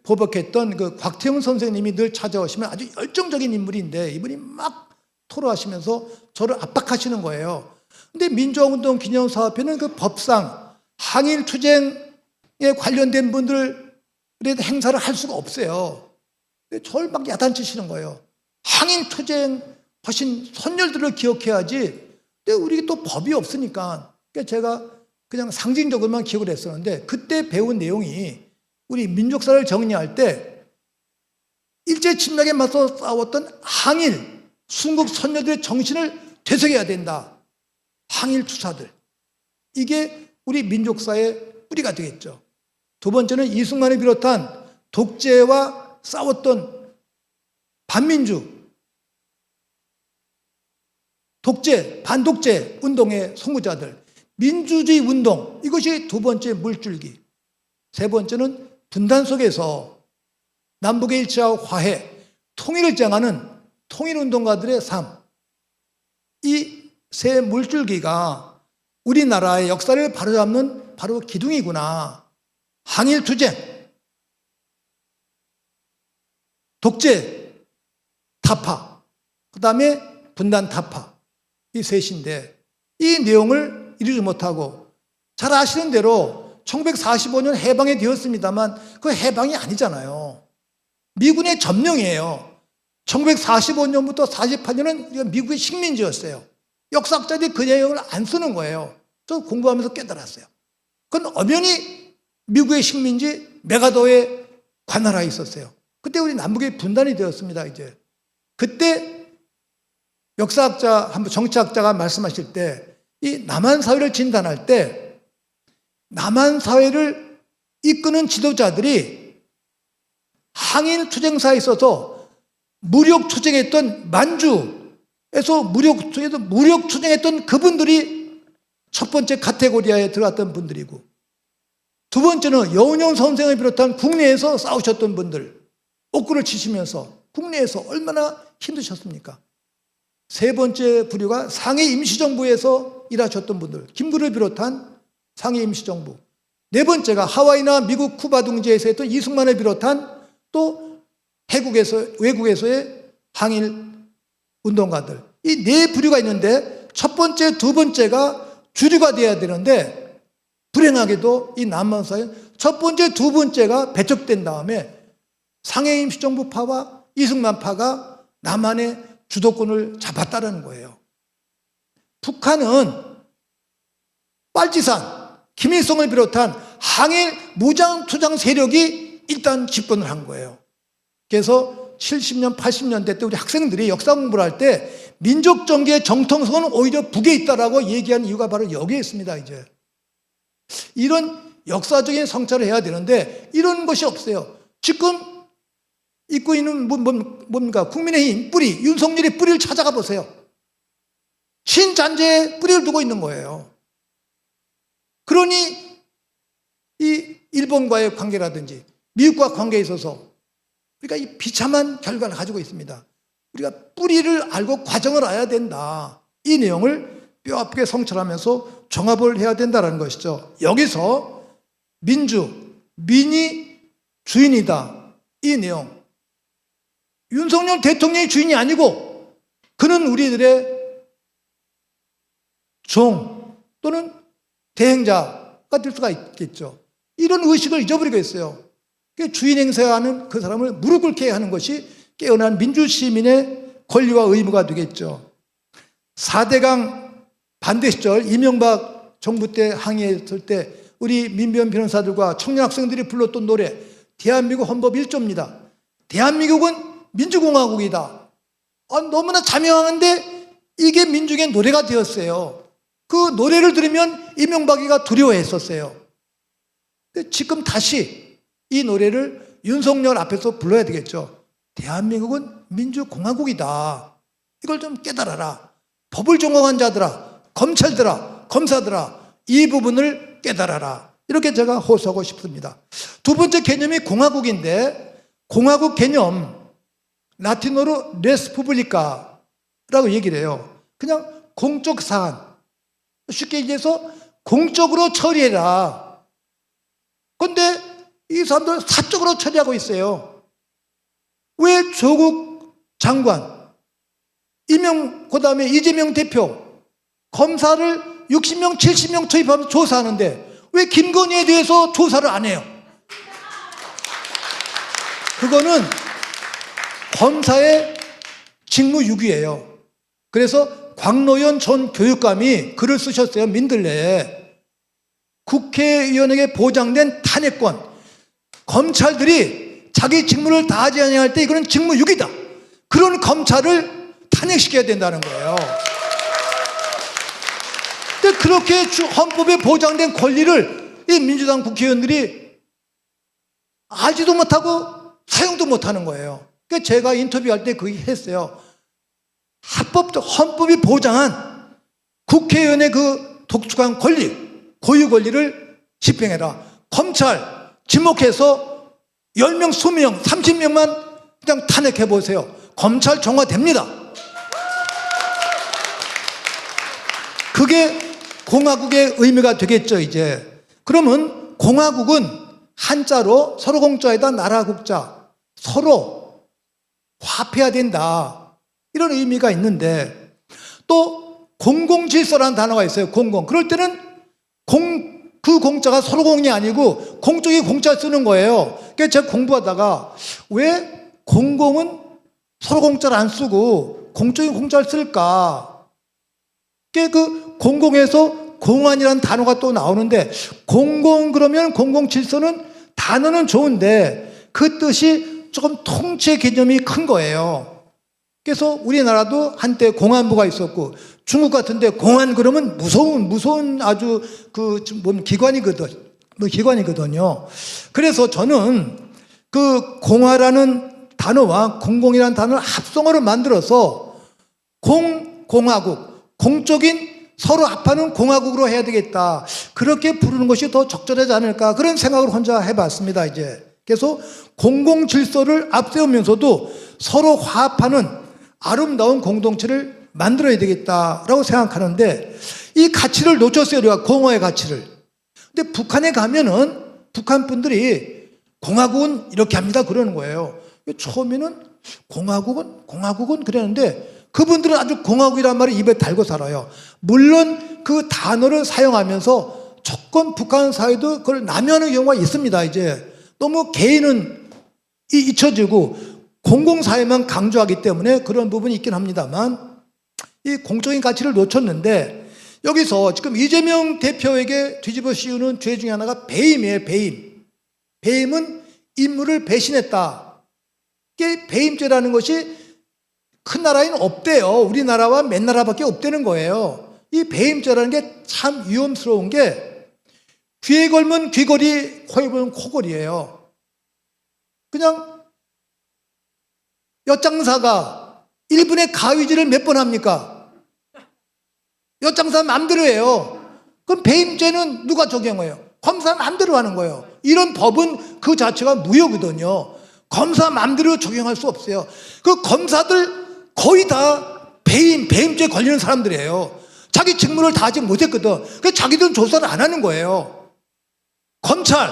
보복했던 그 곽태웅 선생님이 늘 찾아오시면 아주 열정적인 인물인데 이분이 막 토로하시면서 저를 압박하시는 거예요. 근데 민주화운동 기념사업회는 그 법상 항일 투쟁에 관련된 분들에 행사를 할 수가 없어요. 저를 막 야단치시는 거예요. 항일 투쟁 하신 선열들을 기억해야지. 근데 우리가 또 법이 없으니까 제가 그냥 상징적으로만 기억을 했었는데 그때 배운 내용이 우리 민족사를 정리할 때 일제 침략에 맞서 싸웠던 항일 순국 선열들의 정신을 되새겨야 된다. 항일 투사들. 이게 우리 민족사의 뿌리가 되겠죠. 두 번째는 이승만을 비롯한 독재와 싸웠던 반민주, 독재, 반독재 운동의 선구자들, 민주주의 운동, 이것이 두 번째 물줄기. 세 번째는 분단 속에서 남북의 일치와 화해, 통일을 쟁하는 통일운동가들의 삶. 이 새 물줄기가 우리나라의 역사를 바로잡는 바로 기둥이구나. 항일투쟁, 독재, 타파, 그 다음에 분단 타파, 이 셋인데 이 내용을 이루지 못하고, 잘 아시는 대로 1945년 해방이 되었습니다만 그 해방이 아니잖아요. 미군의 점령이에요. 1945년부터 48년은 미국의 식민지였어요. 역사학자들이 그 내용을 안 쓰는 거예요. 저 공부하면서 깨달았어요. 그건 엄연히 미국의 식민지 메가도에 관할하에 있었어요. 그때 우리 남북이 분단이 되었습니다. 이제 그때 역사학자, 정치학자가 말씀하실 때 이 남한 사회를 진단할 때 남한 사회를 이끄는 지도자들이 항일 투쟁사에 있어서 무력 투쟁했던 만주에서 무력 투쟁했던 그분들이 첫 번째 카테고리아에 들어갔던 분들이고, 두 번째는 여운형 선생을 비롯한 국내에서 싸우셨던 분들, 옥구를 치시면서 국내에서 얼마나 힘드셨습니까? 세 번째 부류가 상해 임시정부에서 일하셨던 분들, 김구를 비롯한 상해 임시정부. 네 번째가 하와이나 미국 쿠바 등지에서 했던 이승만을 비롯한 또 외국에서의 항일 운동가들. 이 네 부류가 있는데 첫 번째, 두 번째가 주류가 돼야 되는데 불행하게도 이 남한사회 첫 번째, 두 번째가 배척된 다음에 상해 임시정부파와 이승만파가 남한의 주도권을 잡았다는 거예요. 북한은 빨치산, 김일성을 비롯한 항일 무장투쟁 세력이 일단 집권을 한 거예요. 그래서 70년, 80년대 때 우리 학생들이 역사 공부를 할 때 민족정계의 정통성은 오히려 북에 있다라고 얘기한 이유가 바로 여기에 있습니다. 이제 이런 역사적인 성찰을 해야 되는데 이런 것이 없어요. 지금 입고 있는 뭡니까? 국민의힘 뿌리, 윤석열의 뿌리를 찾아가 보세요. 신잔재에 뿌리를 두고 있는 거예요. 그러니 이 일본과의 관계라든지 미국과 관계에 있어서 우리가 이 비참한 결과를 가지고 있습니다. 우리가 뿌리를 알고 과정을 알아야 된다. 이 내용을 뼈아프게 성찰하면서 종합을 해야 된다는 것이죠. 여기서 민이 주인이다. 이 내용. 윤석열 대통령이 주인이 아니고 그는 우리들의 종 또는 대행자가 될 수가 있겠죠. 이런 의식을 잊어버리고 있어요. 주인 행세하는 그 사람을 무릎 꿇게 하는 것이 깨어난 민주시민의 권리와 의무가 되겠죠. 4대강 반대 시절 이명박 정부 때 항의했을 때 우리 민변 변호사들과 청년 학생들이 불렀던 노래, 대한민국 헌법 1조입니다. 대한민국은 민주공화국이다. 너무나 자명한데 이게 민중의 노래가 되었어요. 그 노래를 들으면 이명박이가 두려워했었어요. 지금 다시 이 노래를 윤석열 앞에서 불러야 되겠죠. 대한민국은 민주공화국이다. 이걸 좀 깨달아라. 법을 전공한 자들아, 검찰들아, 검사들아, 이 부분을 깨달아라. 이렇게 제가 호소하고 싶습니다. 두 번째 개념이 공화국인데, 공화국 개념 라틴어로 레스푸블리카라고 얘기를 해요. 그냥 공적 사안, 쉽게 얘기해서 공적으로 처리해라. 그런데 이 사람들은 사적으로 처리하고 있어요. 왜 조국 장관, 그 다음에 이재명 대표, 검사를 60명, 70명 투입하면서 조사하는데 왜 김건희에 대해서 조사를 안 해요? 그거는 검사의 직무유기예요. 그래서 광노현 전 교육감이 글을 쓰셨어요. 민들레에. 국회의원에게 보장된 탄핵권, 검찰들이 자기 직무를 다하지 아니할 때 이거는 직무유기다. 그런 검찰을 탄핵시켜야 된다는 거예요. 근데 그렇게 헌법에 보장된 권리를 이 민주당 국회의원들이 알지도 못하고 사용도 못하는 거예요. 그러니까 제가 인터뷰할 때 그게 했어요. 헌법이 보장한 국회의원의 그 독특한 권리, 고유 권리를 집행해라. 검찰 지목해서 10명, 20명, 30명만 그냥 탄핵해 보세요. 검찰 정화됩니다. 그게 공화국의 의미가 되겠죠, 이제. 그러면 공화국은 한자로 서로 공자에다 나라 국자, 서로 화합해야 된다, 이런 의미가 있는데, 또 공공질서라는 단어가 있어요. 공공. 그럴 때는 그 공자가 서로 공이 아니고 공적인 공자 쓰는 거예요. 그래서 제가 공부하다가 왜 공공은 서로 공자를 안 쓰고 공적인 공자를 쓸까? 그 공공에서 공안이라는 단어가 또 나오는데, 공공 그러면 공공질서는 단어는 좋은데 그 뜻이 조금 통치 개념이 큰 거예요. 그래서 우리나라도 한때 공안부가 있었고, 중국 같은데 공안 그러면 무서운 아주 기관이거든요. 그래서 저는 그 공화라는 단어와 공공이라는 단어를 합성어로 만들어서 공화국, 공적인 서로 합하는 공화국으로 해야 되겠다, 그렇게 부르는 것이 더 적절하지 않을까, 그런 생각을 혼자 해봤습니다, 이제. 그래서 공공질서를 앞세우면서도 서로 화합하는 아름다운 공동체를 만들어야 되겠다라고 생각하는데, 이 가치를 놓쳤어요, 우리가 공허의 가치를. 근데 북한에 가면은 북한 분들이 공화국은 이렇게 합니다 그러는 거예요. 처음에는 공화국은 그랬는데 그분들은 아주 공화국이란 말을 입에 달고 살아요. 물론 그 단어를 사용하면서 조금 북한 사회도 그걸 남용하는 경우가 있습니다. 이제 너무 개인은 잊혀지고 공공사회만 강조하기 때문에 그런 부분이 있긴 합니다만, 이 공적인 가치를 놓쳤는데, 여기서 지금 이재명 대표에게 뒤집어 씌우는 죄 중에 하나가 배임이에요. 배임은 인물을 배신했다. 이게 배임죄라는 것이 큰 나라에는 없대요. 우리나라와 맨 나라밖에 없다는 거예요. 이 배임죄라는 게 참 위험스러운 게, 귀에 걸면 귀걸이, 코에 걸면 코걸이에요. 그냥 엿장사가 1분에 가위질을 몇 번 합니까? 엿장사 마음대로 해요. 그럼 배임죄는 누가 적용해요? 검사 마음대로 하는 거예요. 이런 법은 그 자체가 무효거든요. 검사 마음대로 적용할 수 없어요. 그 검사들 거의 다 배임죄 걸리는 사람들이에요. 자기 직무를 다 하지 못했거든. 그래서 자기들은 조사를 안 하는 거예요. 검찰,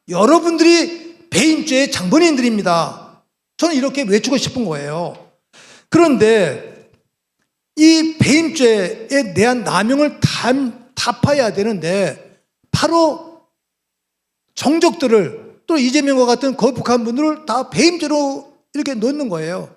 여러분들이 배임죄의 장본인들입니다. 저는 이렇게 외치고 싶은 거예요. 그런데 이 배임죄에 대한 남용을 타파해야 되는데, 바로 정적들을, 또 이재명과 같은 거북한 분들을 다 배임죄로 이렇게 넣는 거예요.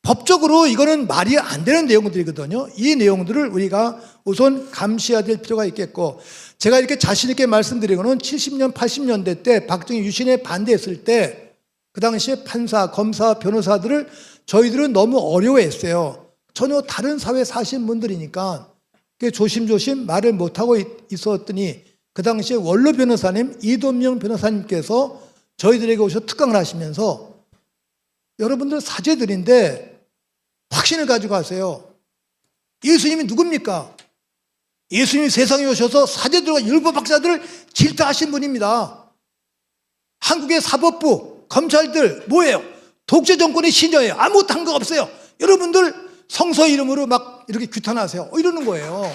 법적으로 이거는 말이 안 되는 내용들이거든요. 이 내용들을 우리가 우선 감시해야 될 필요가 있겠고, 제가 이렇게 자신 있게 말씀드린 거는 70년, 80년대 때 박정희 유신에 반대했을 때 그 당시에 판사, 검사, 변호사들을 저희들은 너무 어려워했어요. 전혀 다른 사회에 사신 분들이니까 조심조심 말을 못하고 있었더니, 그 당시에 원로 변호사님 이돈명 변호사님께서 저희들에게 오셔서 특강을 하시면서, 여러분들 사제들인데 확신을 가지고 가세요. 예수님이 누굽니까? 예수님이 세상에 오셔서 사제들과 율법 박사들을 질타하신 분입니다. 한국의 사법부, 검찰들 뭐예요? 독재 정권의 시녀예요. 아무것도 한 거 없어요. 여러분들 성서 이름으로 막 이렇게 규탄하세요. 이러는 거예요.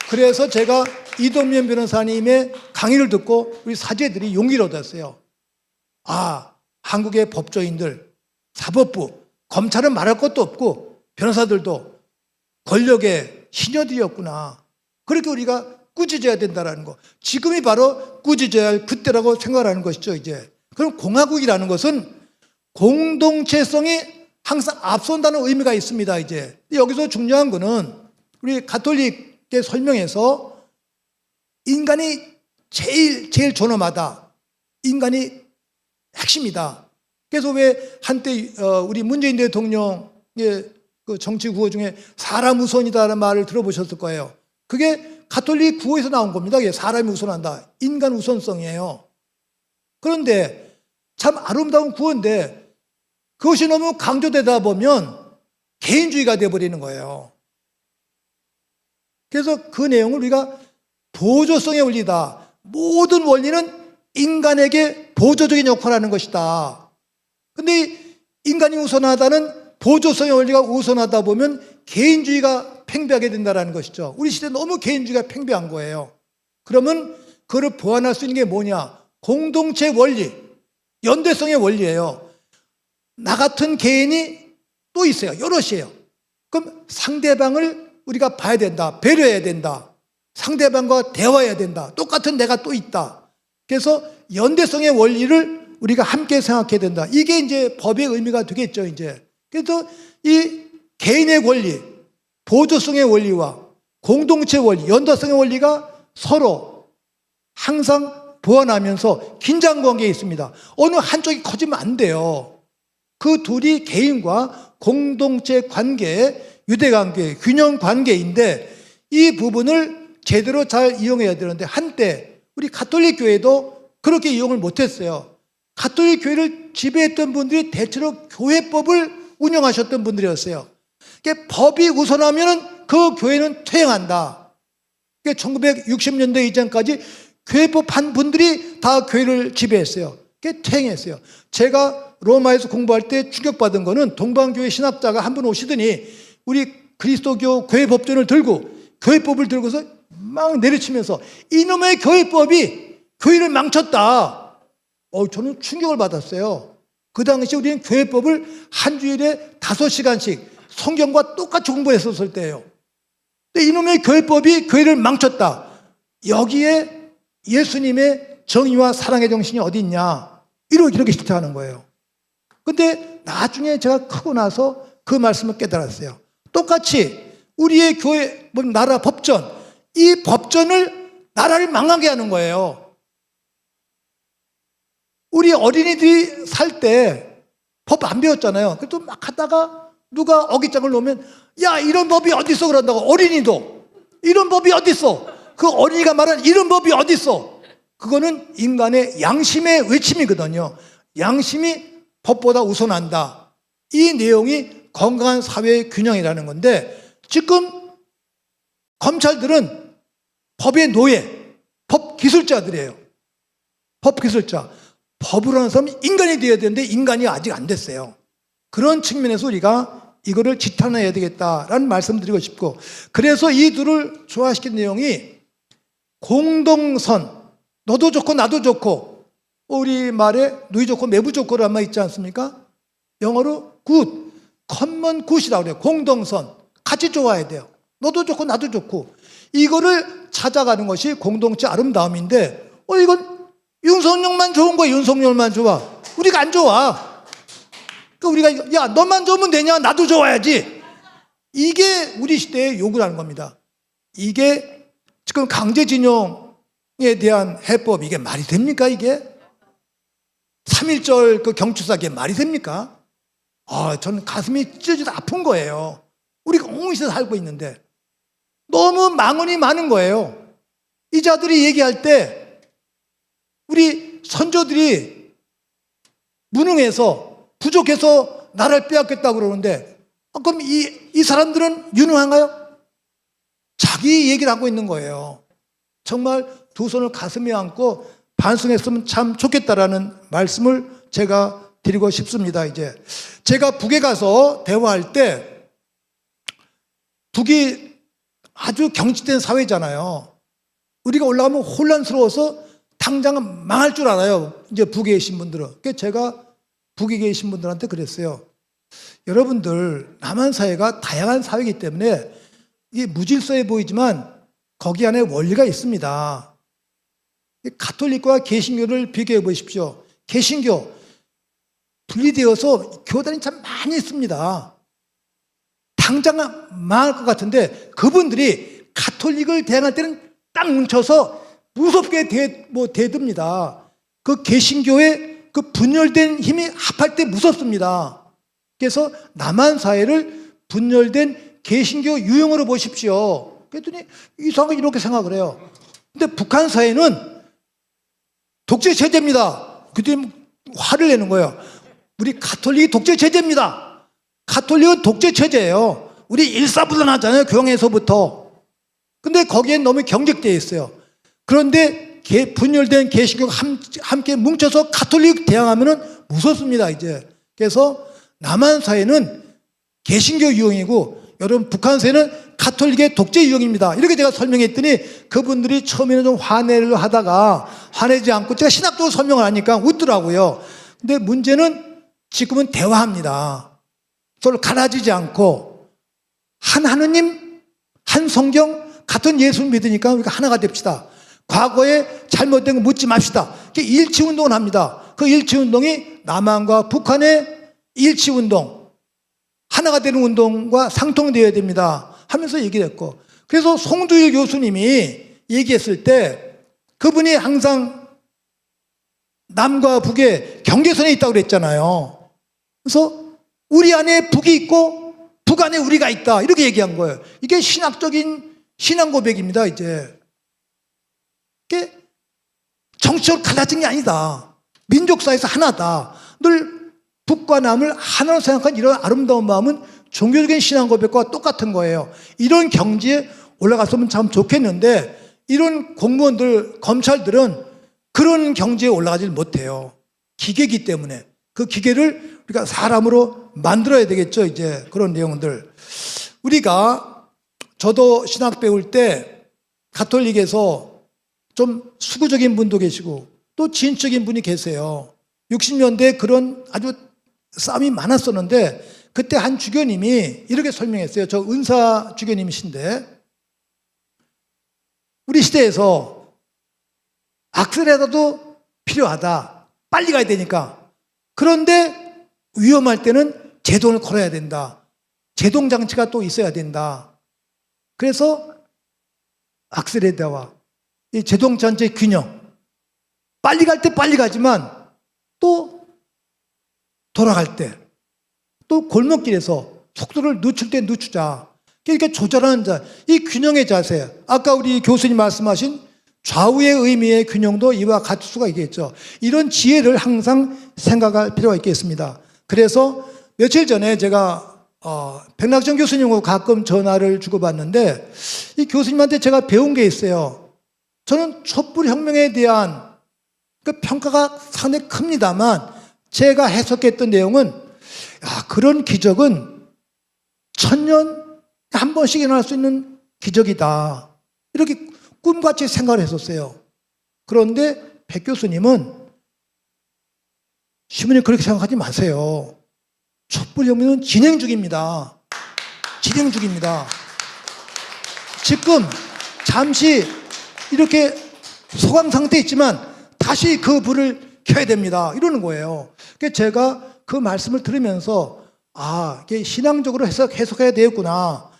그래서 제가 이동면 변호사님의 강의를 듣고 우리 사제들이 용기를 얻었어요. 아, 한국의 법조인들, 사법부, 검찰은 말할 것도 없고 변호사들도 권력의 시녀들이었구나. 그렇게 우리가 꾸짖어야 된다는 거. 지금이 바로 꾸짖어야 할 그때라고 생각하는 것이죠, 이제. 그럼 공화국이라는 것은 공동체성이 항상 앞선다는 의미가 있습니다, 이제. 여기서 중요한 거는 우리 가톨릭의 설명에서 인간이 제일 존엄하다. 인간이 핵심이다. 그래서 왜 한때 우리 문재인 대통령의 그 정치 구호 중에 사람 우선이다라는 말을 들어보셨을 거예요. 그게 가톨릭 구호에서 나온 겁니다. 사람이 우선한다. 인간 우선성이에요. 그런데 참 아름다운 구호인데 그것이 너무 강조되다 보면 개인주의가 되어버리는 거예요. 그래서 그 내용을 우리가 보조성의 원리다. 모든 원리는 인간에게 보조적인 역할을 하는 것이다. 근데 인간이 우선하다는 보조성의 원리가 우선하다 보면 개인주의가 팽배하게 된다는 것이죠. 우리 시대 너무 개인주의가 팽배한 거예요. 그러면 그걸 보완할 수 있는 게 뭐냐? 공동체 원리, 연대성의 원리예요. 나 같은 개인이 또 있어요. 여럿이에요. 그럼 상대방을 우리가 봐야 된다. 배려해야 된다. 상대방과 대화해야 된다. 똑같은 내가 또 있다. 그래서 연대성의 원리를 우리가 함께 생각해야 된다. 이게 이제 법의 의미가 되겠죠, 이제. 그래서 이 개인의 권리, 보조성의 원리와 공동체 원리, 연대성의 원리가 서로 항상 보완하면서 긴장관계에 있습니다. 어느 한쪽이 커지면 안 돼요. 그 둘이 개인과 공동체 관계, 유대관계, 균형관계인데 이 부분을 제대로 잘 이용해야 되는데 한때 우리 가톨릭 교회도 그렇게 이용을 못했어요. 가톨릭 교회를 지배했던 분들이 대체로 교회법을 운영하셨던 분들이었어요. 그러니까 법이 우선하면 그 교회는 퇴행한다. 그러니까 1960년대 이전까지 교회법 한 분들이 다 교회를 지배했어요. 그게 퇴행했어요. 제가 로마에서 공부할 때 충격받은 거는 동방교회 신학자가 한 분 오시더니 우리 그리스도교 교회법전을 들고 교회법을 들고서 막 내리치면서 이놈의 교회법이 교회를 망쳤다. 저는 충격을 받았어요. 그 당시 우리는 교회법을 한 주일에 5시간씩 성경과 똑같이 공부했었을 때예요. 근데 이놈의 교회법이 교회를 망쳤다. 여기에 예수님의 정의와 사랑의 정신이 어디 있냐? 이렇게 질타하는 거예요. 근데 나중에 제가 크고 나서 그 말씀을 깨달았어요. 똑같이 우리의 교회, 나라 법전, 이 법전을 나라를 망하게 하는 거예요. 우리 어린이들이 살 때 법 안 배웠잖아요. 그래도 막 하다가 누가 어깃장을 놓으면 야, 이런 법이 어딨어 그런다고. 어린이도 이런 법이 어딨어. 그 어린이가 말하는 이런 법이 어딨어. 그거는 인간의 양심의 외침이거든요. 양심이 법보다 우선한다. 이 내용이 건강한 사회의 균형이라는 건데 지금 검찰들은 법의 노예, 법 기술자들이에요. 법 기술자. 법을 하는 사람은 인간이 되어야 되는데 인간이 아직 안 됐어요. 그런 측면에서 우리가 이거를 지탄해야 되겠다라는 말씀 드리고 싶고, 그래서 이 둘을 조화시킨 내용이 공동선, 너도 좋고 나도 좋고, 우리 말에 누이 좋고 매부 좋고라는 말 있지 않습니까? 영어로 good, common good이라고 그래요. 공동선, 같이 좋아야 돼요. 너도 좋고 나도 좋고. 이거를 찾아가는 것이 공동체 아름다움인데 이건 윤석열만 좋은 거야. 윤석열만 좋아. 우리가 안 좋아. 그러니까 우리가 야, 너만 좋으면 되냐? 나도 좋아야지. 이게 우리 시대의 요구라는 겁니다. 이게 지금 강제징용에 대한 해법, 이게 말이 됩니까? 이게 3.1절 그 경추사, 이게 말이 됩니까? 저는 가슴이 찢어져서 아픈 거예요. 우리가 옹 있어서 살고 있는데 너무 망언이 많은 거예요. 이 자들이 얘기할 때 우리 선조들이 무능해서 부족해서 나라를 빼앗겠다고 그러는데 그럼 이 사람들은 유능한가요? 자기 얘기를 하고 있는 거예요. 정말 두 손을 가슴에 안고 반성했으면 참 좋겠다라는 말씀을 제가 드리고 싶습니다. 이제 제가 북에 가서 대화할 때 북이 아주 경직된 사회잖아요. 우리가 올라가면 혼란스러워서 당장 망할 줄 알아요. 이제 북에 계신 분들은. 그래서 제가 북에 계신 분들한테 그랬어요. 여러분들, 남한 사회가 다양한 사회이기 때문에 이게 무질서해 보이지만 거기 안에 원리가 있습니다. 가톨릭과 개신교를 비교해 보십시오. 개신교 분리되어서 교단이 참 많이 있습니다. 당장 망할 것 같은데 그분들이 가톨릭을 대항할 때는 딱 뭉쳐서 무섭게 대듭니다. 그 개신교의 그 분열된 힘이 합할 때 무섭습니다. 그래서 남한 사회를 분열된 개신교 유형으로 보십시오. 그랬더니 이상하게 이렇게 생각을 해요. 근데 북한 사회는 독재 체제입니다. 그때 화를 내는 거예요. 우리 가톨릭이 독재 체제입니다. 가톨릭은 독재 체제예요. 우리 일사불란하잖아요. 교황에서부터. 근데 거기엔 너무 경직되어 있어요. 그런데 분열된 개신교가 함께 뭉쳐서 가톨릭 대항하면 무섭습니다. 이제. 그래서 남한 사회는 개신교 유형이고 여러분 북한에서는 가톨릭의 독재 유형입니다. 이렇게 제가 설명했더니 그분들이 처음에는 좀 화내를 하다가 화내지 않고 제가 신학적으로 설명을 하니까 웃더라고요. 근데 문제는 지금은 대화합니다. 서로 갈라지지 않고 한 하느님, 한 성경, 같은 예수를 믿으니까 우리가 하나가 됩시다. 과거에 잘못된 거 묻지 맙시다. 일치운동을 합니다. 그 일치운동이 남한과 북한의 일치운동, 하나가 되는 운동과 상통되어야 됩니다 하면서 얘기를 했고, 그래서 송두일 교수님이 얘기했을 때 그분이 항상 남과 북의 경계선에 있다고 그랬잖아요. 그래서 우리 안에 북이 있고 북 안에 우리가 있다 이렇게 얘기한 거예요. 이게 신학적인 신앙 고백입니다. 이제 이게 정치적으로 갈라진 게 아니다. 민족사에서 하나다. 늘 북과 남을 하나로 생각한 이런 아름다운 마음은 종교적인 신앙 고백과 똑같은 거예요. 이런 경지에 올라갔으면 참 좋겠는데 이런 공무원들, 검찰들은 그런 경지에 올라가질 못해요. 기계이기 때문에. 그 기계를 우리가 사람으로 만들어야 되겠죠. 이제 그런 내용들. 우리가 저도 신학 배울 때 가톨릭에서 좀 수구적인 분도 계시고 또 진적인 분이 계세요. 60년대에 그런 아주 싸움이 많았었는데 그때 한 주교님이 이렇게 설명했어요. 저 은사 주교님이신데 우리 시대에서 악셀레라도 필요하다. 빨리 가야 되니까. 그런데 위험할 때는 제동을 걸어야 된다. 제동 장치가 또 있어야 된다. 그래서 악셀레라와 이 제동 장치의 균형. 빨리 갈 때 빨리 가지만 또 돌아갈 때 또 골목길에서 속도를 늦출 때 늦추자. 이렇게 조절하는 자, 이 균형의 자세. 아까 우리 교수님 말씀하신 좌우의 의미의 균형도 이와 같을 수가 있겠죠. 이런 지혜를 항상 생각할 필요가 있겠습니다. 그래서 며칠 전에 제가 백낙정 교수님하고 가끔 전화를 주고받는데 이 교수님한테 제가 배운 게 있어요. 저는 촛불혁명에 대한 그 평가가 상당히 큽니다만 제가 해석했던 내용은 그런 기적은 1000년 한 번씩 일어날 수 있는 기적이다. 이렇게 꿈같이 생각을 했었어요. 그런데 백 교수님은 시민이 그렇게 생각하지 마세요. 촛불혁명은 진행 중입니다. 진행 중입니다. 지금 잠시 이렇게 소강 상태에 있지만 다시 그 불을 켜야 됩니다. 이러는 거예요. 그래서 제가 그 말씀을 들으면서 이게 신앙적으로 해석해야 되겠구나.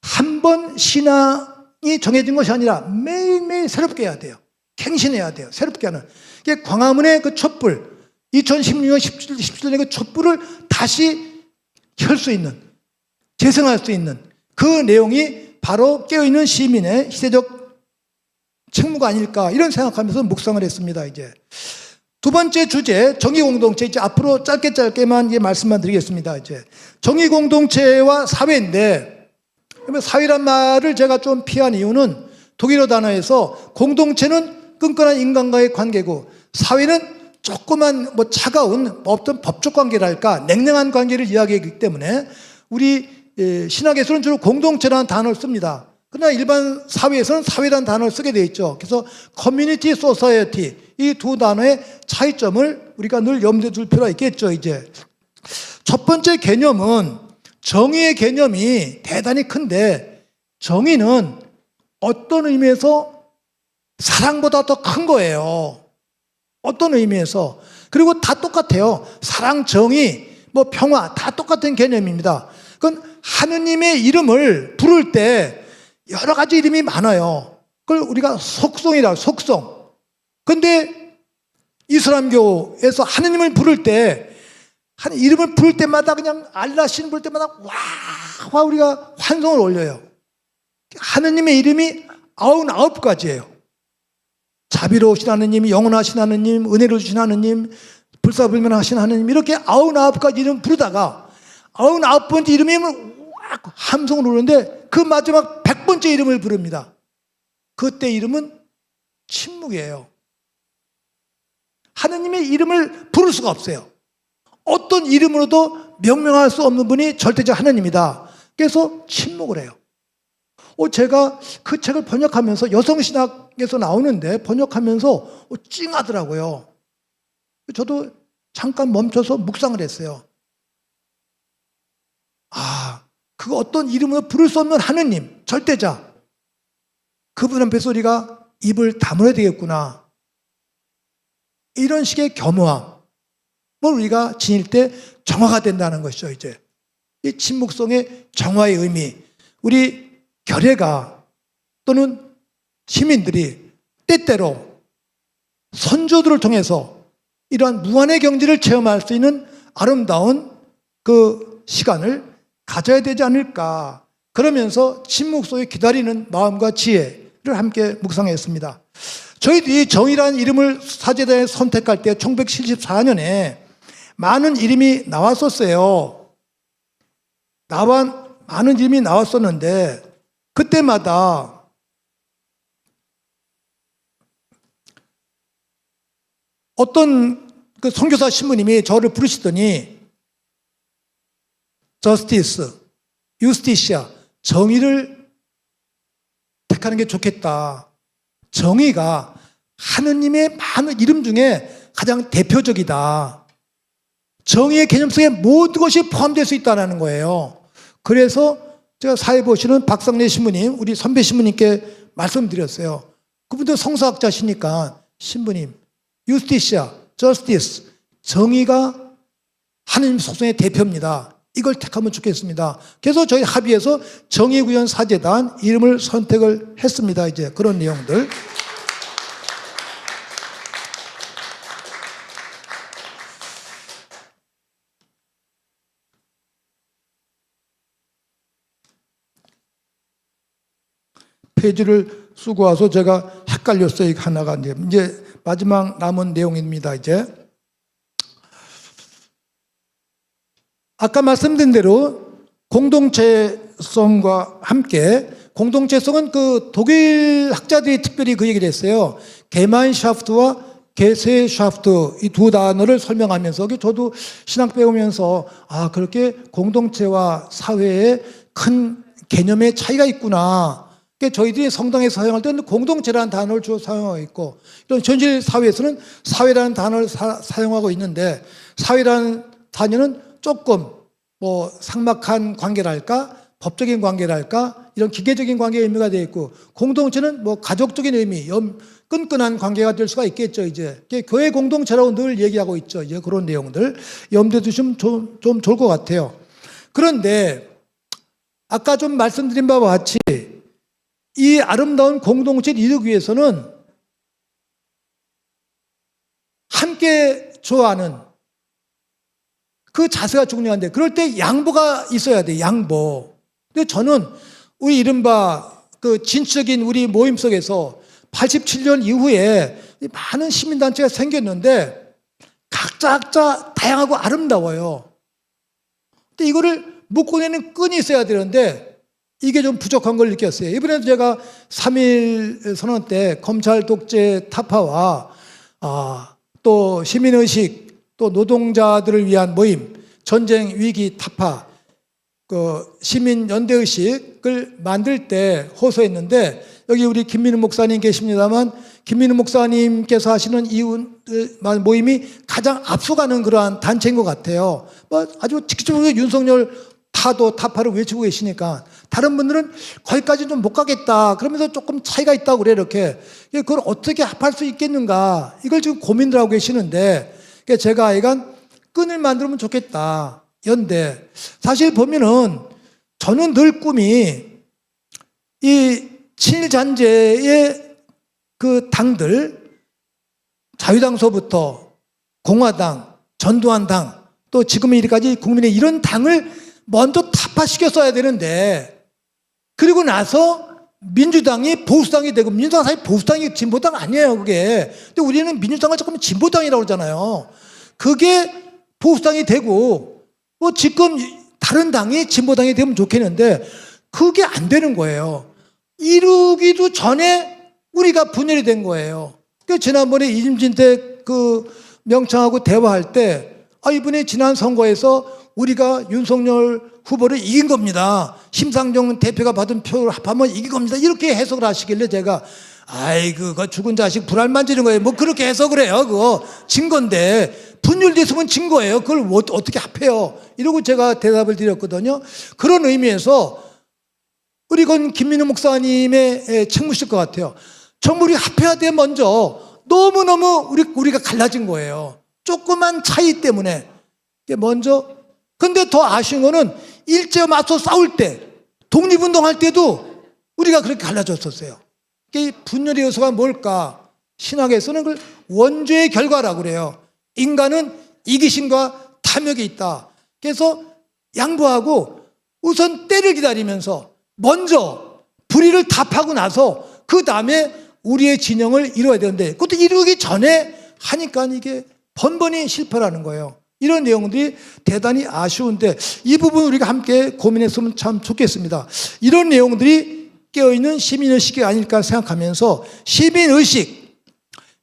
한 번 신앙이 정해진 것이 아니라 매일매일 새롭게 해야 돼요. 갱신해야 돼요. 새롭게 하는. 이게 광화문의 그 촛불, 2016년 17년의 그 촛불을 다시 켤 수 있는, 재생할 수 있는 그 내용이 바로 깨어있는 시민의 시대적 책무가 아닐까 이런 생각하면서 묵상을 했습니다. 이제 두 번째 주제 정의공동체. 이제 앞으로 짧게만 말씀만 드리겠습니다. 이제 정의공동체와 사회인데 사회란 말을 제가 좀 피한 이유는 독일어 단어에서 공동체는 끈끈한 인간과의 관계고 사회는 조그만 차가운 어떤 법적 관계랄까 냉랭한 관계를 이야기하기 때문에 우리 신학에서는 주로 공동체라는 단어를 씁니다. 그러나 일반 사회에서는 사회라는 단어를 쓰게 되어 있죠. 그래서 커뮤니티 소사이어티 이 두 단어의 차이점을 우리가 늘 염두에 둘 필요가 있겠죠. 이제 첫 번째 개념은 정의의 개념이 대단히 큰데 정의는 어떤 의미에서 사랑보다 더 큰 거예요. 어떤 의미에서. 그리고 다 똑같아요. 사랑, 정의, 평화 다 똑같은 개념입니다. 그건 하느님의 이름을 부를 때 여러 가지 이름이 많아요. 그걸 우리가 속성이라고 속성. 근데 이슬람교에서 하느님을 부를 때 이름을 부를 때마다 그냥 알라신 부를 때마다 와 우리가 환성을 올려요. 하느님의 이름이 99가지예요. 자비로우신 하느님, 영원하신 하느님, 은혜를 주신 하느님, 불사불면하신 하느님 이렇게 99가지 이름 부르다가 99번째 이름이면 함성을 오르는데 그 마지막 100번째 이름을 부릅니다. 그때 이름은 침묵이에요. 하느님의 이름을 부를 수가 없어요. 어떤 이름으로도 명명할 수 없는 분이 절대적 하느님이다. 그래서 침묵을 해요. 제가 그 책을 번역하면서 여성신학에서 나오는데 번역하면서 찡하더라고요. 저도 잠깐 멈춰서 묵상을 했어요. 그 어떤 이름으로 부를 수 없는 하느님, 절대자. 그분 앞에서 우리가 입을 다물어야 되겠구나. 이런 식의 겸허함을 우리가 지닐 때 정화가 된다는 것이죠, 이제. 이 침묵성의 정화의 의미. 우리 결례가 또는 시민들이 때때로 선조들을 통해서 이러한 무한의 경지를 체험할 수 있는 아름다운 그 시간을 가져야 되지 않을까. 그러면서 침묵 속에 기다리는 마음과 지혜를 함께 묵상했습니다. 저희들이 정의라는 이름을 사제단에 선택할 때 1974년에 많은 이름이 나왔었어요. 많은 이름이 나왔었는데 그때마다 어떤 그 선교사 신부님이 저를 부르시더니 저스티스, 유스티시아, 정의를 택하는 게 좋겠다. 정의가 하느님의 많은 이름 중에 가장 대표적이다. 정의의 개념 속에 모든 것이 포함될 수 있다는 거예요. 그래서 제가 사회 보시는 박상래 신부님, 우리 선배 신부님께 말씀드렸어요. 그분도 성서학자시니까 신부님, 유스티시아, 저스티스, 정의가 하느님 속성의 대표입니다. 이걸 택하면 좋겠습니다. 그래서 저희 합의해서 정의구현 사제단 이름을 선택을 했습니다. 이제 그런 내용들. 페이지를 쓰고 와서 제가 헷갈렸어요. 하나가 이제 마지막 남은 내용입니다. 이제 아까 말씀드린 대로 공동체성과 함께, 공동체성은 그 독일 학자들이 특별히 그 얘기를 했어요. 게마인샤프트와 게세샤프트 이 두 단어를 설명하면서 저도 신학 배우면서 그렇게 공동체와 사회에 큰 개념의 차이가 있구나. 저희들이 성당에서 사용할 때는 공동체라는 단어를 주로 사용하고 있고, 이런 현실 사회에서는 사회라는 단어를 사용하고 있는데, 사회라는 단어는 조금 삭막한 관계랄까, 법적인 관계랄까, 이런 기계적인 관계의 의미가 되어 있고, 공동체는 가족적인 의미, 끈끈한 관계가 될 수가 있겠죠. 이제 교회 공동체라고 늘 얘기하고 있죠. 이제 그런 내용들 염두에 두시면 좀 좋을 것 같아요. 그런데 아까 좀 말씀드린 바와 같이 이 아름다운 공동체를 이루기 위해서는 함께 좋아하는 그 자세가 중요한데, 그럴 때 양보가 있어야 돼. 양보. 근데 저는 우리 이른바 그 진취적인 우리 모임 속에서 87년 이후에 많은 시민단체가 생겼는데 각자 다양하고 아름다워요. 근데 이거를 묶어내는 끈이 있어야 되는데 이게 좀 부족한 걸 느꼈어요. 이번에도 제가 3.1 선언 때 검찰 독재 타파와 또 시민의식, 또 노동자들을 위한 모임, 전쟁 위기 타파, 그 시민연대의식을 만들 때 호소했는데, 여기 우리 김민우 목사님 계십니다만, 김민우 목사님께서 하시는 이 모임이 가장 앞서가는 그러한 단체인 것 같아요. 아주 직접적으로 윤석열 타파를 외치고 계시니까 다른 분들은 거기까지 좀 못 가겠다 그러면서 조금 차이가 있다고 그래. 이렇게 그걸 어떻게 합할 수 있겠는가, 이걸 지금 고민을 하고 계시는데, 제가 하여간 끈을 만들면 좋겠다. 연대. 사실 보면은 저는 늘 꿈이 이 친일잔재의 그 당들, 자유당서부터 공화당, 전두환당, 또 지금 이르까지 국민의 이런 당을 먼저 타파시켰어야 되는데, 그리고 나서 민주당이 보수당이 되고, 민주당 사실 보수당이 진보당 아니에요, 그게. 근데 우리는 민주당을 조금 진보당이라고 그러잖아요. 그게 보수당이 되고, 지금 다른 당이 진보당이 되면 좋겠는데, 그게 안 되는 거예요. 이루기도 전에 우리가 분열이 된 거예요. 지난번에 이임진 때 그 명창하고 대화할 때, 이번에 지난 선거에서 우리가 윤석열 후보를 이긴 겁니다. 심상정 대표가 받은 표를 합하면 이긴 겁니다. 이렇게 해석을 하시길래 제가 그거 죽은 자식 불알 만지는 거예요. 뭐 그렇게 해석을 해요. 그거 진 건데 분열됐으면 진 거예요. 그걸 어떻게 합해요? 이러고 제가 대답을 드렸거든요. 그런 의미에서 우리 건 김민우 목사님의 책무실 것 같아요. 정말 우리 합해야 돼. 먼저 너무너무 우리가 갈라진 거예요. 조그만 차이 때문에 먼저. 근데 더 아쉬운 거는 일제와 맞서 싸울 때, 독립운동할 때도 우리가 그렇게 갈라졌었어요. 이 분열의 요소가 뭘까? 신학에서는 그걸 원죄의 결과라고 그래요. 인간은 이기심과 탐욕이 있다. 그래서 양보하고 우선 때를 기다리면서 먼저 불의를 답하고 나서 그 다음에 우리의 진영을 이루어야 되는데 그것도 이루기 전에 하니까 이게 번번이 실패라는 거예요. 이런 내용들이 대단히 아쉬운데 이 부분 우리가 함께 고민했으면 참 좋겠습니다. 이런 내용들이 깨어있는 시민의식이 아닐까 생각하면서 시민의식,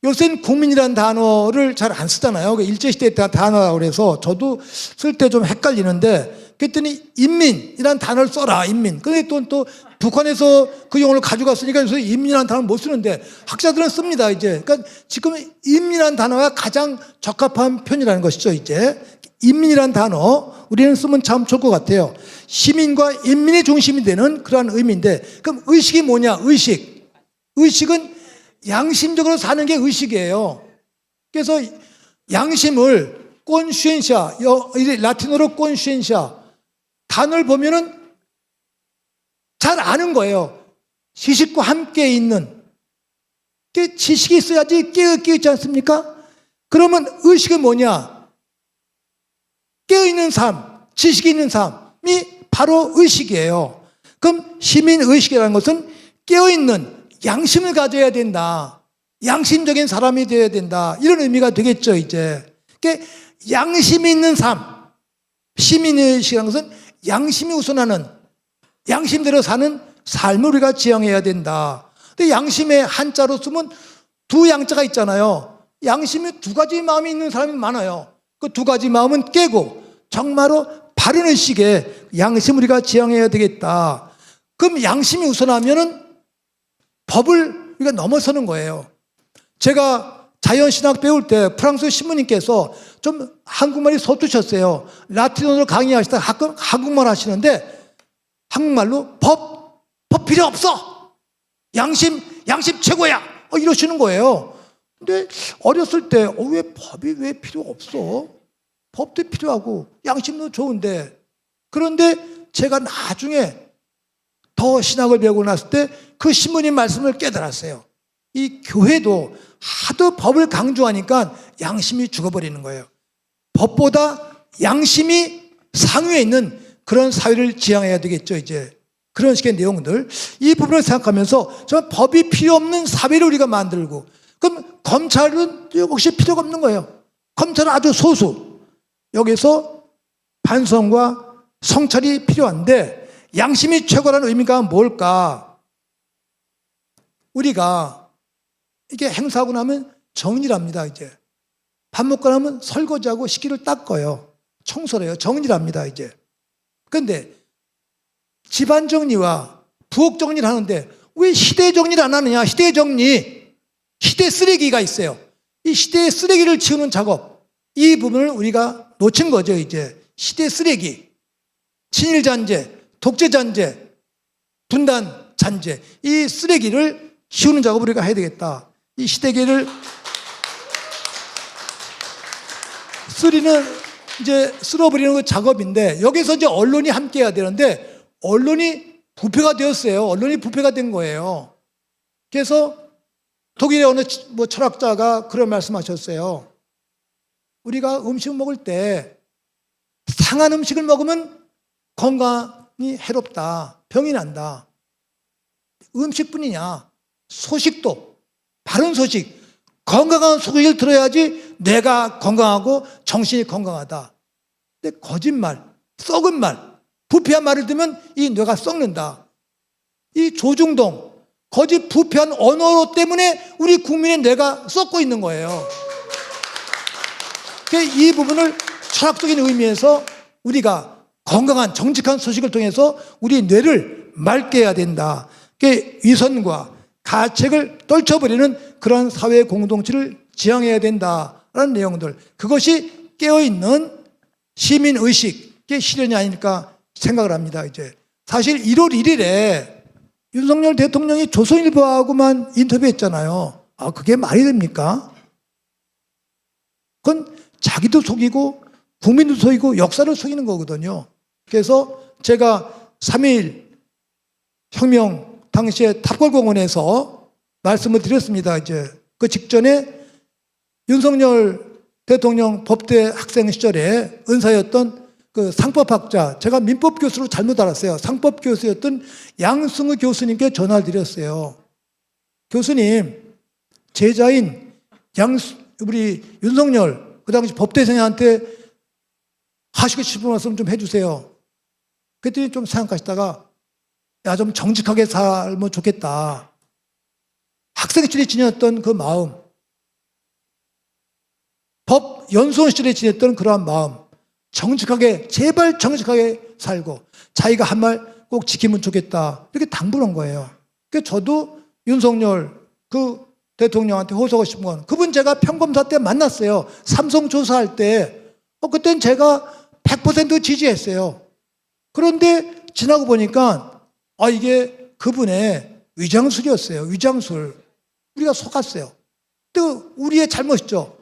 요새는 국민이라는 단어를 잘 안 쓰잖아요. 일제시대 때 단어라고 그래서 저도 쓸 때 좀 헷갈리는데 그랬더니 인민이라는 단어를 써라. 인민. 근데 또 북한에서 그 용어를 가져갔으니까 요새 인민이라는 단어를 못 쓰는데 학자들은 씁니다. 이제 그러니까 지금 인민이라는 단어가 가장 적합한 표현이라는 것이죠. 이제 인민이라는 단어 우리는 쓰면 참 좋을 것 같아요. 시민과 인민이 중심이 되는 그러한 의미인데 그럼 의식이 뭐냐? 의식은 양심적으로 사는 게 의식이에요. 그래서 양심을 콘시엔시아, 라틴어로 콘시엔시아 단어를 보면은 잘 아는 거예요. 지식과 함께 있는. 지식이 있어야지 깨어있지 않습니까? 그러면 의식은 뭐냐? 깨어있는 삶, 지식이 있는 삶이 바로 의식이에요. 그럼 시민의식이라는 것은 깨어있는 양심을 가져야 된다. 양심적인 사람이 되어야 된다. 이런 의미가 되겠죠, 이제. 양심이 있는 삶, 시민의식이라는 것은 양심이 우선하는, 양심대로 사는 삶을 우리가 지향해야 된다. 근데 양심의 한자로 쓰면 두 양자가 있잖아요. 양심이 두 가지 마음이 있는 사람이 많아요. 그 두 가지 마음은 깨고 정말로 바른 의식에 양심 우리가 지향해야 되겠다. 그럼 양심이 우선하면은 법을 우리가 넘어서는 거예요. 제가 자연신학 배울 때 프랑스 신부님께서 좀 한국말이 서투셨어요. 라틴어로 강의하시다가 가끔 한국말 하시는데 한국말로 법 필요 없어. 양심 최고야. 이러시는 거예요. 근데 어렸을 때 왜 법이 왜 필요 없어? 법도 필요하고 양심도 좋은데. 그런데 제가 나중에 더 신학을 배우고 났을 때 그 신부님 말씀을 깨달았어요. 이 교회도 하도 법을 강조하니까 양심이 죽어버리는 거예요. 법보다 양심이 상위에 있는 그런 사회를 지향해야 되겠죠, 이제. 그런 식의 내용들. 이 부분을 생각하면서 정말 법이 필요 없는 사회를 우리가 만들고, 그럼 검찰은 역시 필요가 없는 거예요. 검찰은 아주 소수. 여기서 반성과 성찰이 필요한데, 양심이 최고라는 의미가 뭘까? 우리가 이게 행사하고 나면 정리를 합니다, 이제. 밥 먹고 나면 설거지하고 식기를 닦아요. 청소를 해요. 정리를 합니다, 이제. 그런데 집안 정리와 부엌 정리를 하는데 왜 시대 정리를 안 하느냐? 시대 정리, 시대 쓰레기가 있어요. 이 시대의 쓰레기를 치우는 작업, 이 부분을 우리가 놓친 거죠, 이제. 시대 쓰레기, 친일잔재, 독재잔재, 분단잔재, 이 쓰레기를 치우는 작업을 우리가 해야 되겠다. 이 시대계를 쓸어버리는 그 작업인데, 여기서 이제 언론이 함께 해야 되는데, 언론이 부패가 되었어요. 언론이 부패가 된 거예요. 그래서 독일의 어느 철학자가 그런 말씀하셨어요. 우리가 음식 먹을 때 상한 음식을 먹으면 건강이 해롭다, 병이 난다. 음식뿐이냐? 소식도, 바른 소식, 건강한 소식을 들어야지 뇌가 건강하고 정신이 건강하다. 근데 거짓말, 썩은 말, 부패한 말을 들으면 이 뇌가 썩는다. 이 조중동, 거짓 부패한 언어 때문에 우리 국민의 뇌가 썩고 있는 거예요. 이 부분을 철학적인 의미에서 우리가 건강한 정직한 소식을 통해서 우리 뇌를 맑게 해야 된다. 그게 위선과 가책을 떨쳐버리는 그런 사회 공동체를 지향해야 된다라는 내용들, 그것이 깨어있는 시민의식의 실현이 아닐까 생각을 합니다. 이제 사실 1월 1일에 윤석열 대통령이 조선일보하고만 인터뷰했잖아요. 아, 그게 말이 됩니까? 그건 자기도 속이고 국민도 속이고 역사를 속이는 거거든요. 그래서 제가 3.1 혁명 당시에 탑골공원에서 말씀을 드렸습니다. 이제 그 직전에 윤석열 대통령 법대 학생 시절에 은사였던 그 상법학자, 제가 민법 교수로 잘못 알았어요. 상법 교수였던 양승우 교수님께 전화를 드렸어요. 교수님, 제자인 우리 윤석열 그 당시 법대생한테 하시고 싶은 말씀 좀 해주세요. 그랬더니 좀 생각하시다가 야, 좀 정직하게 살면 좋겠다. 학생 시절에 지녔던 그 마음, 법 연수원 시절에 지냈던 그러한 마음, 정직하게, 제발 정직하게 살고 자기가 한 말 꼭 지키면 좋겠다, 이렇게 당부한 거예요. 그래서 저도 윤석열 그 대통령한테 호소하고 싶은 건, 그분 제가 평검사 때 만났어요. 삼성 조사할 때 그땐 제가 100% 지지했어요. 그런데 지나고 보니까 이게 그분의 위장술이었어요. 위장술. 우리가 속았어요. 또 우리의 잘못이죠.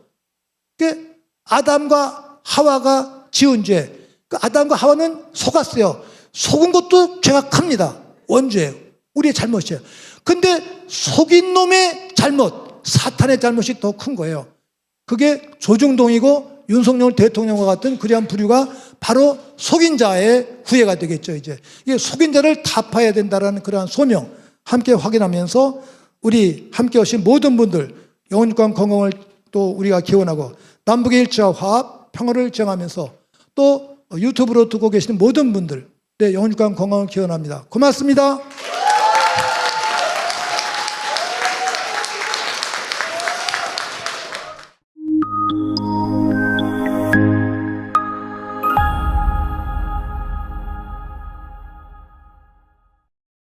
그 아담과 하와가 지은 죄, 그 아담과 하와는 속았어요. 속은 것도 죄가 큽니다. 원죄예요. 우리의 잘못이에요. 근데 속인 놈의 잘못, 사탄의 잘못이 더 큰 거예요. 그게 조중동이고 윤석열 대통령과 같은 그러한 부류가 바로 속인 자의 후예가 되겠죠. 이제 이게 속인 자를 타파해야 된다는 그러한 소명 함께 확인하면서 우리 함께 오신 모든 분들 영혼과 건강을 또 우리가 기원하고 남북의 일치와 화합, 평화를 지향하면서 또 유튜브로 듣고 계시는 모든 분들 영혼과 건강을 기원합니다. 고맙습니다.